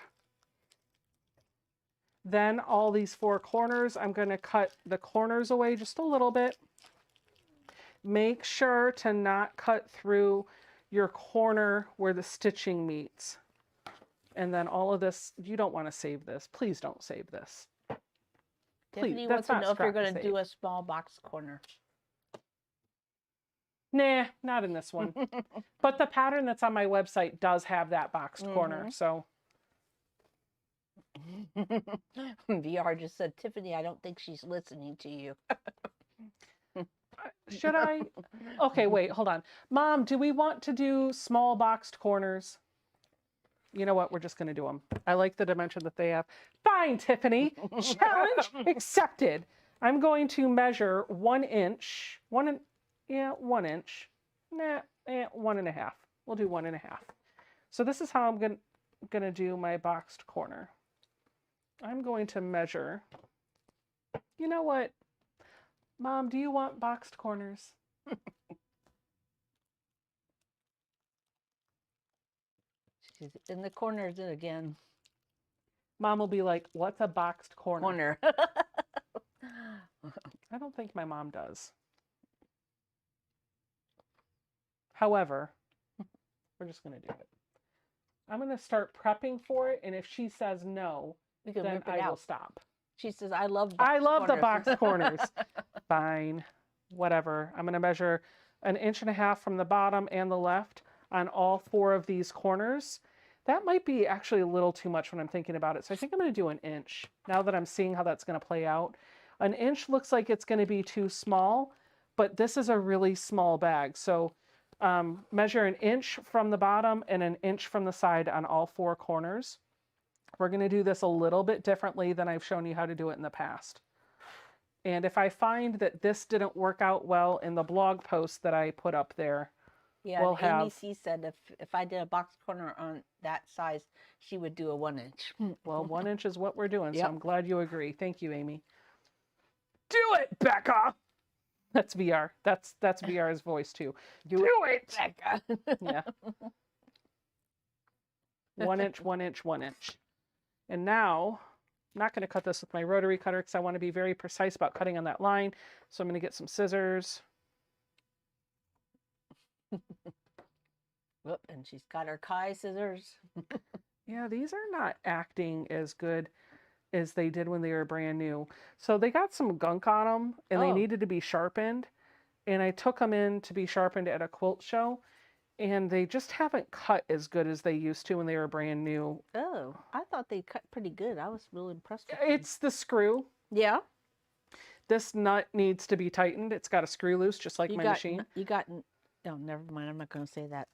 Then all these 4 corners, I'm going to cut the corners away just a little bit. Make sure to not cut through your corner where the stitching meets. And then all of this, you don't want to save this. Please don't save this. Tiffany wants to know if you're going to do a small box corner. Nah, not in this one. But the pattern that's on my website does have that boxed corner, so. VR just said, Tiffany, I don't think she's listening to you. Should I? Okay, wait, hold on. Mom, do we want to do small boxed corners? You know what? We're just going to do them. I like the dimension that they have. Fine, Tiffany. Challenge accepted. I'm going to measure 1 inch. 1 inch. Nah, 1.5. We'll do 1.5. So this is how I'm going to do my boxed corner. I'm going to measure. You know what? Mom, do you want boxed corners? She's in the corners again. Mom will be like, what's a boxed corner? I don't think my mom does. However, we're just going to do it. I'm going to start prepping for it, and if she says no, then I will stop. She says, I love I box love the corners." box corners. Fine, whatever. I'm going to measure 1.5 inches from the bottom and the left on all 4 of these corners. That might be actually a little too much when I'm thinking about it. So I think I'm going to do 1 inch now that I'm seeing how that's going to play out. 1 inch looks like it's going to be too small, but this is a really small bag. So measure 1 inch from the bottom and 1 inch from the side on all 4 corners. We're going to do this a little bit differently than I've shown you how to do it in the past. And if I find that this didn't work out well in the blog post that I put up there, Yeah, we'll and Amy have, C said if I did a box corner on that size, she would do a 1 inch. well, 1 inch is what we're doing. So Yep. I'm glad you agree. Thank you, Amy. Do it, Becca. That's VR. That's VR's voice too. Do it. Becca. Yeah. 1 inch, 1 inch, 1 inch. And now, I'm not going to cut this with my rotary cutter because I want to be very precise about cutting on that line. So I'm going to get some scissors. Whoop, and she's got her Kai scissors. Yeah, these are not acting as good as they did when they were brand new. So they got some gunk on them and they Oh. needed to be sharpened. And I took them in to be sharpened at a quilt show. And they just haven't cut as good as they used to when they were brand new. Oh, I thought they cut pretty good. I was really impressed with them. It's the screw. Yeah. This nut needs to be tightened. It's got a screw loose, just like my machine. Oh, never mind. I'm not going to say that.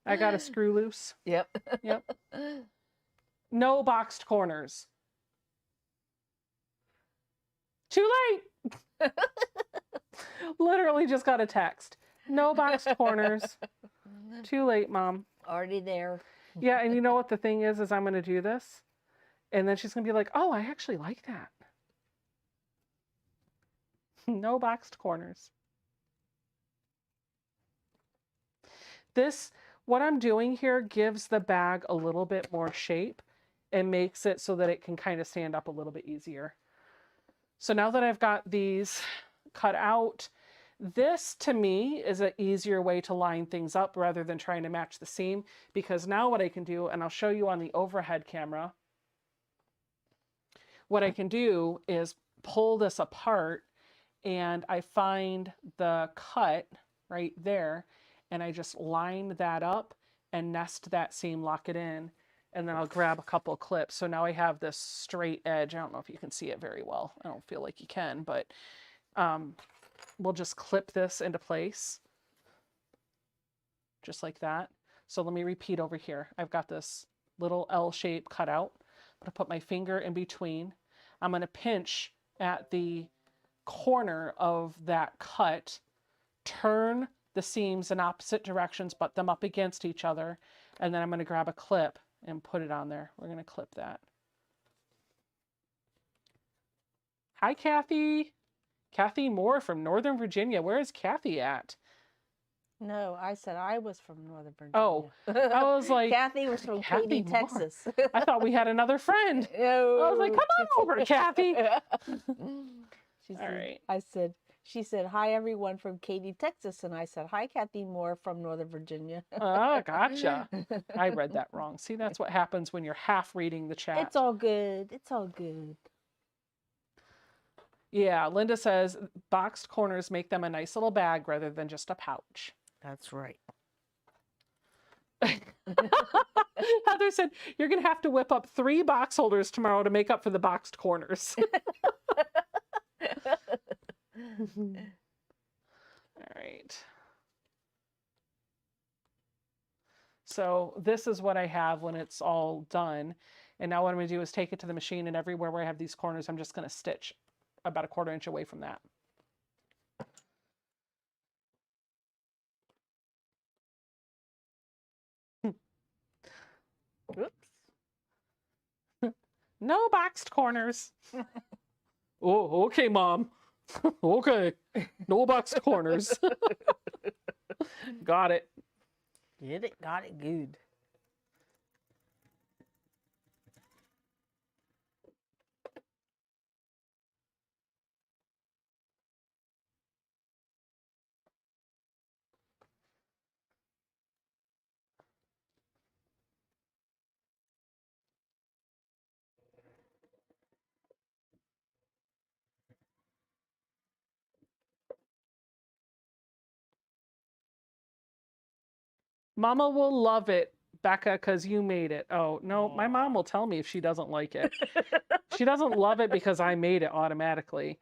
I got a screw loose. Yep. Yep. No boxed corners. Too late. Literally just got a text. No boxed corners. Too late, Mom. Already there. Yeah, and you know what the thing is I'm going to do this. And then she's going to be like, oh, I actually like that. No boxed corners. This, what I'm doing here gives the bag a little bit more shape and makes it so that it can kind of stand up a little bit easier. So now that I've got these cut out, this to me is an easier way to line things up rather than trying to match the seam, because now what I can do, and I'll show you on the overhead camera, what I can do is pull this apart and I find the cut right there and I just line that up and nest that seam, lock it in, and then I'll grab a couple clips. So now I have this straight edge. I don't know if you can see it very well. I don't feel like you can, but we'll just clip this into place just like that. So let me repeat over here. I've got this little L shape cut out. I'm going to put my finger in between. I'm going to pinch at the corner of that cut, turn the seams in opposite directions, butt them up against each other, and then I'm going to grab a clip and put it on there. We're going to clip that. Hi, Kathy. Kathy Moore from Northern Virginia. Where is Kathy at? No, I said I was from Northern Virginia. Oh, I was like, Kathy was from Kathy Katy, Moore. Texas. I thought we had another friend. No. I was like, come on over, Kathy. She All said, right. she said, hi, everyone from Katy, Texas. And I said, hi, Kathy Moore from Northern Virginia. Oh, gotcha. I read that wrong. See, that's what happens when you're half reading the chat. It's all good. It's all good. Yeah, Linda says boxed corners make them a nice little bag rather than just a pouch. That's right. Heather said, you're going to have to whip up 3 box holders tomorrow to make up for the boxed corners. All right. So this is what I have when it's all done. And now what I'm going to do is take it to the machine, and everywhere where I have these corners, I'm just going to stitch about 1/4 inch away from that. Oops. No boxed corners. Oh, okay, Mom. Okay. No boxed corners. Got it. Get it? Got it good. Mama will love it, Becca, because you made it. Oh, no, my mom will tell me if she doesn't like it. She doesn't love it because I made it automatically.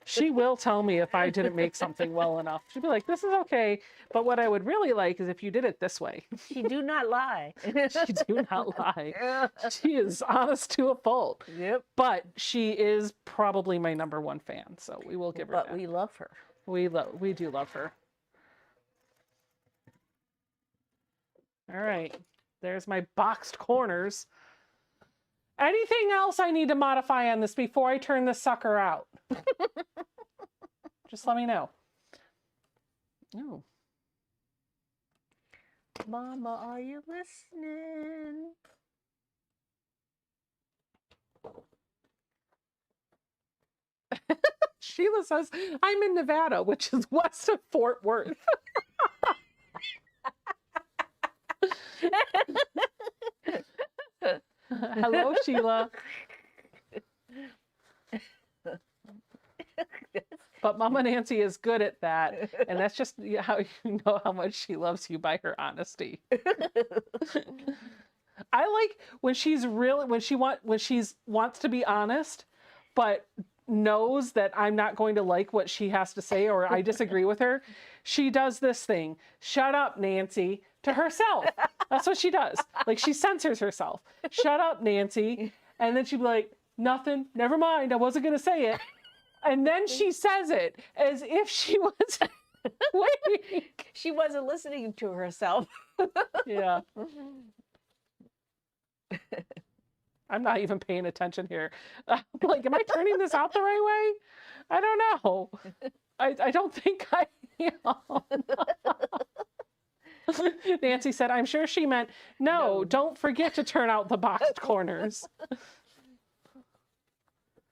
She will tell me if I didn't make something well enough. She'd be like, this is okay. But what I would really like is if you did it this way. She do not lie. She do not lie. She is honest to a fault. Yep. But she is probably my #1 fan. So we will give her But that. we love her. We do love her. All right. There's my boxed corners. Anything else I need to modify on this before I turn this sucker out? Just let me know. Oh. Mama, are you listening? Sheila says, I'm in Nevada, which is west of Fort Worth. Hello, Sheila. But Mama Nancy is good at that. And that's just how you know how much she loves you, by her honesty. I like when she's wants to be honest, but knows that I'm not going to like what she has to say or I disagree with her. She does this thing. Shut up, Nancy, to herself. That's what she does. Like, she censors herself. Shut up, Nancy. And then she'd be like, nothing, never mind, I wasn't going to say it. And then she says it as if she was waiting. She wasn't listening to herself. Yeah. I'm not even paying attention here. Like, am I turning this out the right way? I don't know. I don't think I am. Nancy said, I'm sure she meant, no, don't forget to turn out the boxed corners.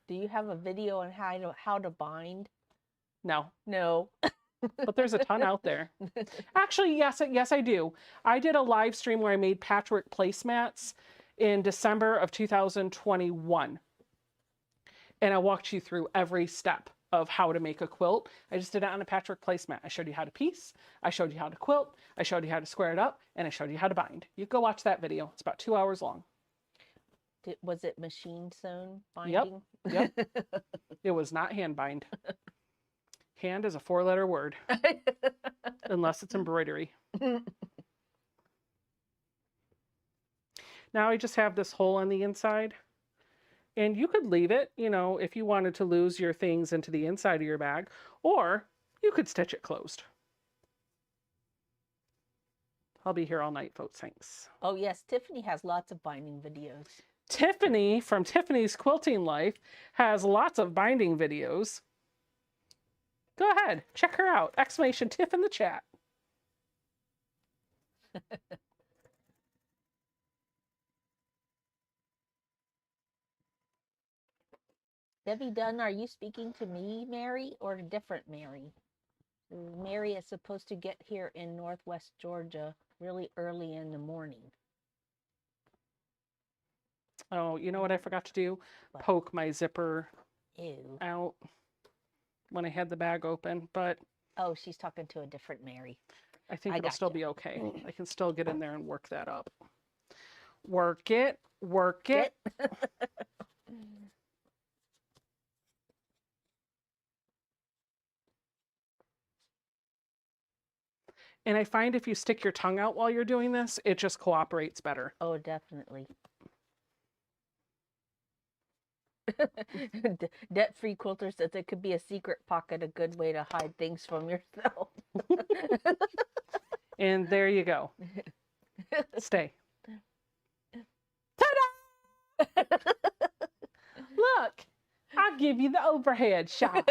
Do you have a video on how to bind? No. No. But there's a ton out there. Actually, yes, I do. I did a live stream where I made patchwork placemats in December of 2021. And I walked you through every step of how to make a quilt. I just did it on a patchwork placemat. I showed you how to piece, I showed you how to quilt, I showed you how to square it up, and I showed you how to bind. You go watch that video. It's about 2 hours long. Was it machine sewn binding? Yep. It was not hand bind. Hand is a 4-letter word. Unless it's embroidery. Now I just have this hole on the inside. And you could leave it, you know, if you wanted to lose your things into the inside of your bag, or you could stitch it closed. I'll be here all night, folks. Thanks. Oh, yes. Tiffany has lots of binding videos. Tiffany from Tiffany's Quilting Life has lots of binding videos. Go ahead, check her out. Exclamation Tiff in the chat. Debbie Dunn, are you speaking to me, Mary, or a different Mary? Mary is supposed to get here in Northwest Georgia really early in the morning. Oh, you know what I forgot to do? What? Poke my zipper Ew. out when I had the bag open, but Oh, she's talking to a different Mary. I think I it'll still gotcha. be okay. I can still get in there and work that up. Work it, work it. And I find if you stick your tongue out while you're doing this, it just cooperates better. Oh, definitely. Debt-free quilter says it could be a secret pocket, a good way to hide things from yourself. And there you go. Stay. Ta-da! Look, I'll give you the overhead shot.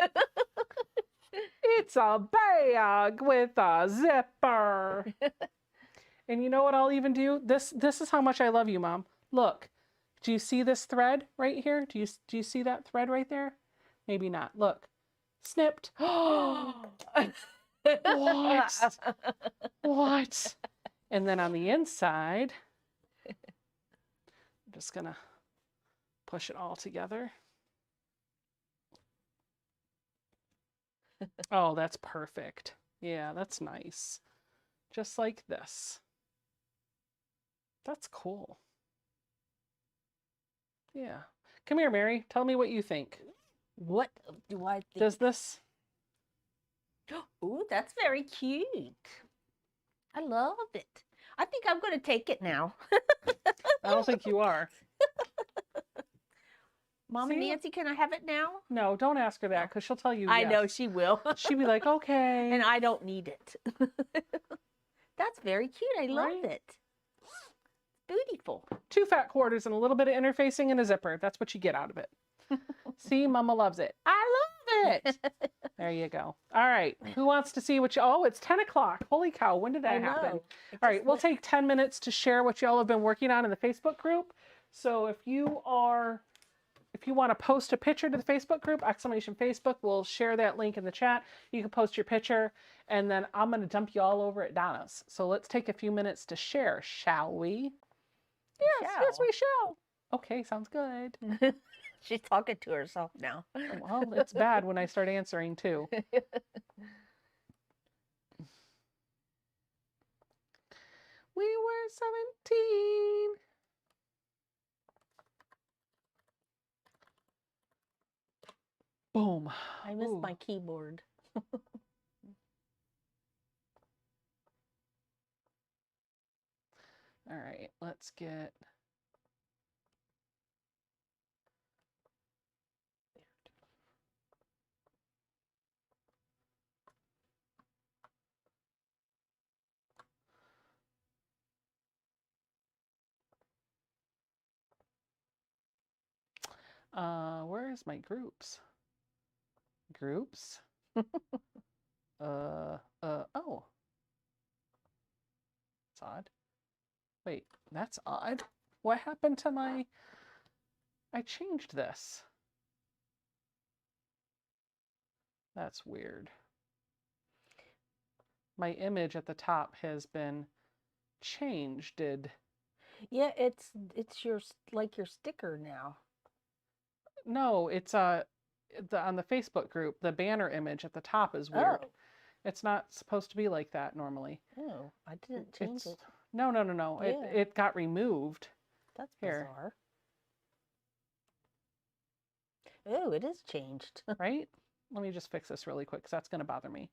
It's a bag with a zipper. And you know what I'll even do? This is how much I love you, Mom. Look. Do you see this thread right here? Do you see that thread right there? Maybe not. Look. Snipped. What? What? And then on the inside, I'm just going to push it all together. Oh, that's perfect. Yeah, that's nice. Just like this. That's cool. Yeah. Come here, Mary. Tell me what you think. What do I think? Does this... Ooh, that's very cute. I love it. I think I'm going to take it now. I don't think you are. Mama See? Nancy, can I have it now? No, don't ask her that No. because she'll tell you I yes. know she will. She'd be like, okay. And I don't need it. That's very cute. I love Right? it. Beautiful. 2 fat quarters and a little bit of interfacing and a zipper. That's what you get out of it. See, Mama loves it. I love it. There you go. All right. Who wants to see what you... Oh, it's 10 o'clock. Holy cow. When did I that happen? know. All right. We'll take 10 minutes to share what y'all have been working on in the Facebook group. So if you want to post a picture to the Facebook group, !Facebook, we'll share that link in the chat. You can post your picture, and then I'm going to dump you all over at Donna's. So let's take a few minutes to share, shall we? Yes, we shall. Okay, sounds good. She's talking to herself now. Well, it's bad when I start answering too. We were 17. Boom. I missed Ooh. my keyboard. All right, let's get... where is my groups? Groups? Oh. That's odd. Wait, that's odd. What happened to my... I changed this. That's weird. My image at the top has been changed. Yeah, it's your like your sticker now. No, it's on the Facebook group, the banner image at the top is weird. Oh. It's not supposed to be like that normally. Oh, I didn't change it. No. Yeah. It got removed. That's Here. bizarre. Oh, it is changed. Right? Let me just fix this really quick because that's going to bother me.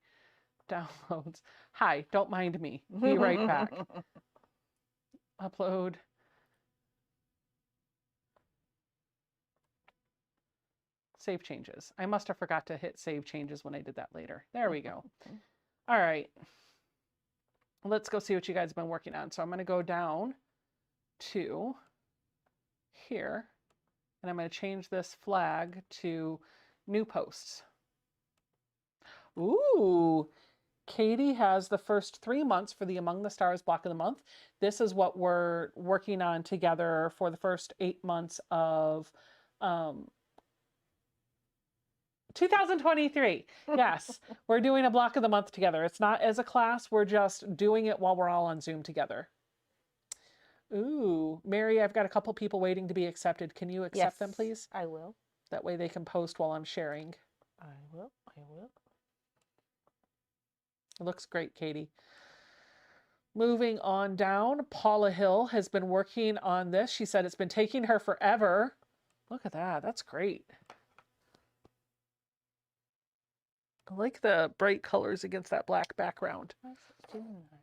Downloads. Hi, don't mind me. Be right back. Upload. Save changes. I must have forgot to hit save changes when I did that later. There we go. All right. Let's go see what you guys have been working on. So I'm going to go down to here, and I'm going to change this flag to new posts. Ooh, Katie has the first 3 months for the Among the Stars block of the month. This is what we're working on together for the first 8 months of 2023. Yes, we're doing a block of the month together. It's not as a class. We're just doing it while we're all on Zoom together. Ooh, Mary, I've got a couple people waiting to be accepted. Can you accept them, please? I will. That way they can post while I'm sharing. I will. It looks great, Katie. Moving on down, Paula Hill has been working on this. She said it's been taking her forever. Look at that. That's great. I like the bright colors against that black background. Why is it doing that?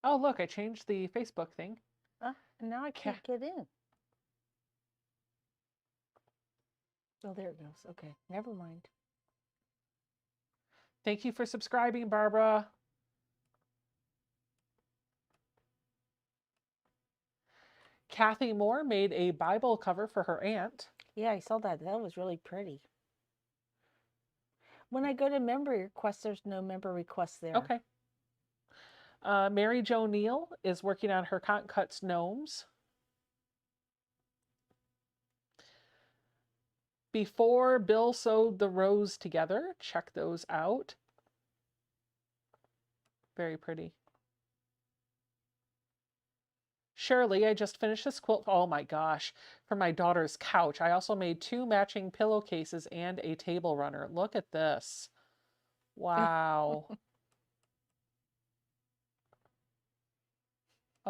Oh, look, I changed the Facebook thing. And now I can't get in. Oh, there it goes. Okay, never mind. Thank you for subscribing, Barbara. Kathy Moore made a Bible cover for her aunt. Yeah, I saw that. That was really pretty. When I go to member requests, there's no member requests there. Okay. Mary Jo Neal is working on her Cotton Cuts gnomes. Before Bill sewed the rows together. Check those out. Very pretty. Shirley, I just finished this quilt. Oh my gosh, for my daughter's couch. I also made 2 matching pillowcases and a table runner. Look at this. Wow.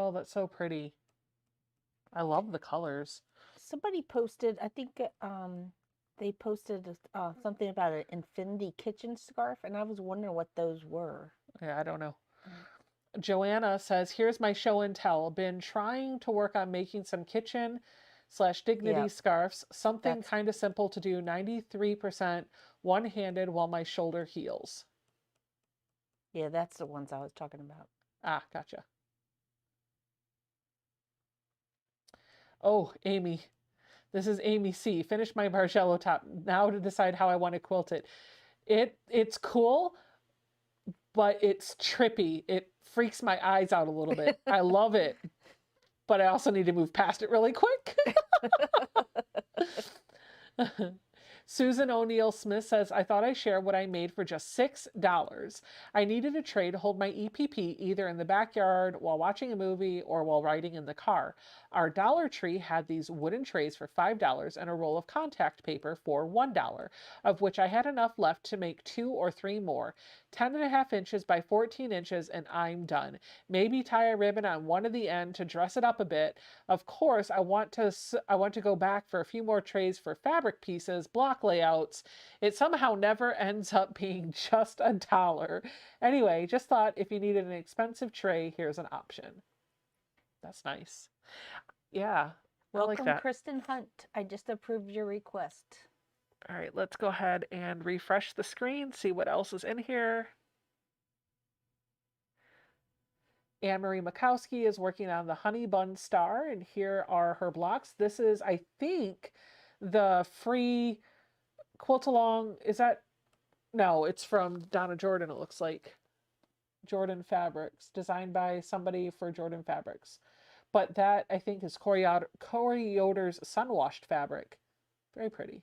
Oh, that's so pretty. I love the colors. Somebody posted, I think they posted something about an infinity kitchen scarf, and I was wondering what those were. Yeah, I don't know. Mm. Joanna says, here's my show and tell. Been trying to work on making some kitchen/dignity Yep, scarves. Something that's kind of simple to do. 93% one-handed while my shoulder heals. yeah, that's the ones I was talking about. Ah, gotcha. Oh, Amy. This is Amy C. Finished my Bargello top. Now to decide how I want to quilt it. It's cool, but it's trippy. It freaks my eyes out a little bit. I love it, but I also need to move past it really quick. Susan O'Neill Smith says, I thought I'd share what I made for just $6. I needed a tray to hold my EPP either in the backyard while watching a movie or while riding in the car. Our Dollar Tree had these wooden trays for $5 and a roll of contact paper for $1, of which I had enough left to make 2 or 3 more. 10.5 inches by 14 inches and I'm done. Maybe tie a ribbon on one of the end to dress it up a bit. Of course, I want to go back for a few more trays for fabric pieces, block layouts. It somehow never ends up being just $1. Anyway, just thought if you needed an expensive tray, here's an option. That's nice. Yeah, I like Welcome, that. Kristen Hunt. I just approved your request. All right, let's go ahead and refresh the screen, see what else is in here. Anne-Marie Makowski is working on the Honey Bun Star, and here are her blocks. This is, I think, the free quilt along. Is that? No, it's from Donna Jordan, it looks like. Jordan Fabrics, designed by somebody for Jordan Fabrics. But that, I think, is Corey Yoder's sun-washed fabric. Very pretty.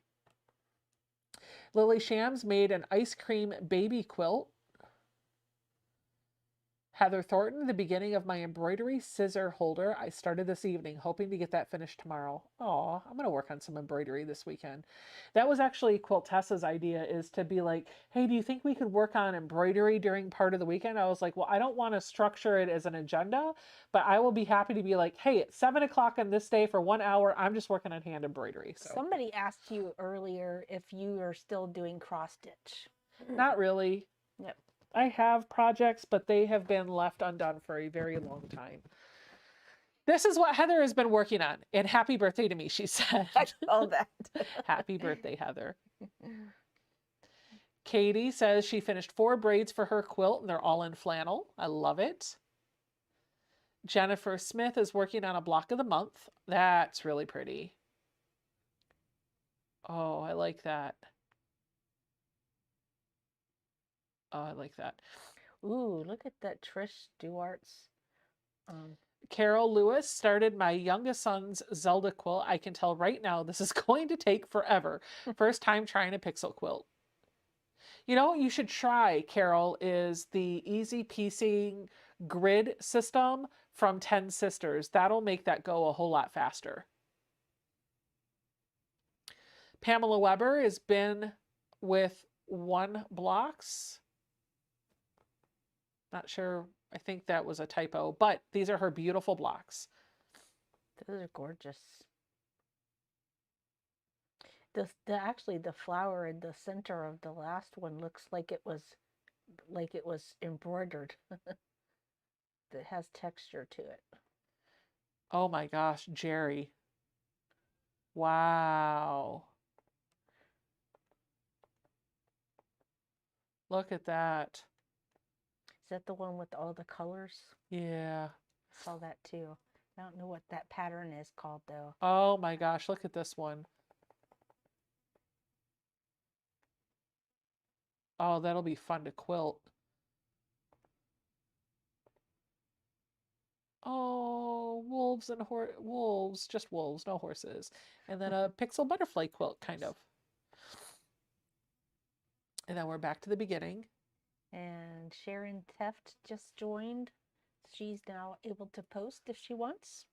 Lily Shams made an ice cream baby quilt. Heather Thornton, the beginning of my embroidery scissor holder. I started this evening, hoping to get that finished tomorrow. Aw, I'm going to work on some embroidery this weekend. That was actually Quiltessa's idea, is to be like, hey, do you think we could work on embroidery during part of the weekend? I was like, well, I don't want to structure it as an agenda, but I will be happy to be like, hey, at 7 o'clock on this day for 1 hour, I'm just working on hand embroidery. So Somebody asked you earlier if you are still doing cross stitch. not really. Yep. I have projects, but they have been left undone for a very long time. This is what Heather has been working on. And happy birthday to me, she said. I saw that. Happy birthday, Heather. Katie says she finished 4 braids for her quilt, and they're all in flannel. I love it. Jennifer Smith is working on a block of the month. That's really pretty. Oh, I like that. Oh, I like that. Ooh, look at that Trish Stewart's. Carol Lewis started my youngest son's Zelda quilt. I can tell right now this is going to take forever. First time trying a pixel quilt. You know what you should try, Carol, is the easy piecing grid system from 10 Sisters. That'll make that go a whole lot faster. Pamela Weber has been with One Blocks. Not sure. I think that was a typo, but these are her beautiful blocks. Those are gorgeous. Actually the flower in the center of the last one looks like it was embroidered. It has texture to it. Oh my gosh, Jerry. Wow. Look at that. Is that the one with all the colors? Yeah. I saw that too. I don't know what that pattern is called though. Oh my gosh, look at this one. Oh, that'll be fun to quilt. Oh, wolves and wolves, just wolves, no horses. And then a pixel butterfly quilt, kind of. And then we're back to the beginning. And Sharon Teft just joined. She's now able to post if she wants.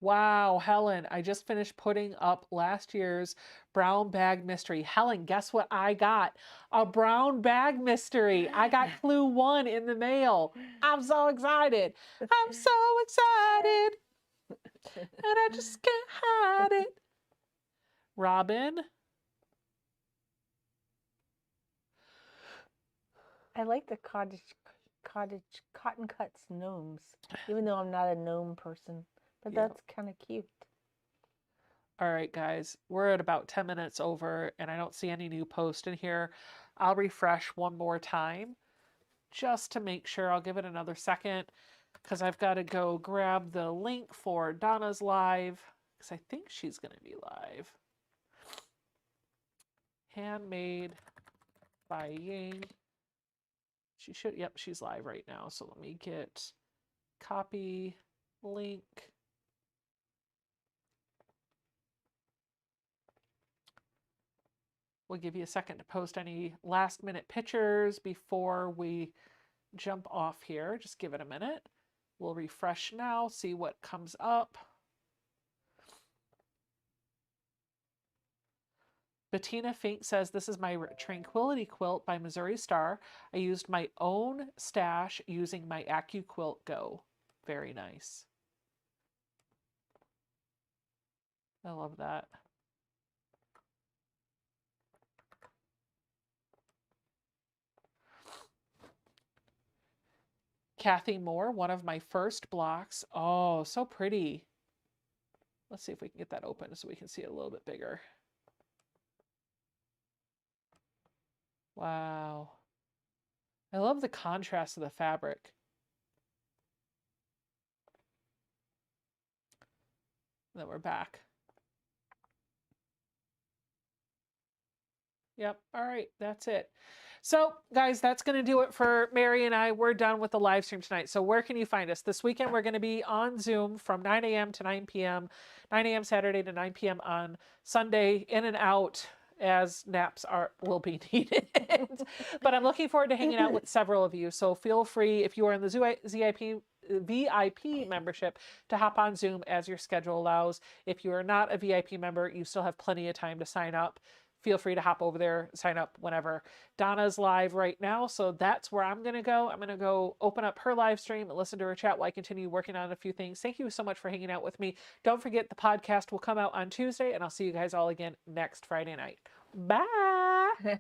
Wow, Helen, I just finished putting up last year's brown bag mystery. Helen, guess what I got? A brown bag mystery. I got clue 1 in the mail. I'm so excited. I'm so excited. And I just can't hide it. Robin, I like the cotton cuts gnomes, even though I'm not a gnome person. But Yeah. that's kind of cute. all right, guys, we're at about 10 minutes over, and I don't see any new post in here. I'll refresh one more time just to make sure. I'll give it another second because I've got to go grab the link for Donna's live because I think she's going to be live. Handmade by Ying. She should, yep, she's live right now. So let me get copy link. We'll give you a second to post any last minute pictures before we jump off here. Just give it a minute. We'll refresh now, see what comes up. Bettina Fink says, this is my Tranquility quilt by Missouri Star. I used my own stash using my AccuQuilt Go. Very nice. I love that. Kathy Moore, one of my first blocks. Oh, so pretty. Let's see if we can get that open so we can see it a little bit bigger. Wow. I love the contrast of the fabric. And then we're back. Yep. All right. That's it. So, guys, that's going to do it for Mary and I. We're done with the live stream tonight. So where can you find us? This weekend, we're going to be on Zoom from 9 a.m. to 9 p.m., 9 a.m. Saturday to 9 p.m. on Sunday, in and out as naps will be needed. But I'm looking forward to hanging out with several of you. So feel free, if you are in the VIP membership, to hop on Zoom as your schedule allows. If you are not a VIP member, you still have plenty of time to sign up. Feel free to hop over there, sign up whenever. Donna's live right now, so that's where I'm going to go. I'm going to go open up her live stream and listen to her chat while I continue working on a few things. Thank you so much for hanging out with me. Don't forget the podcast will come out on Tuesday, and I'll see you guys all again next Friday night. Bye!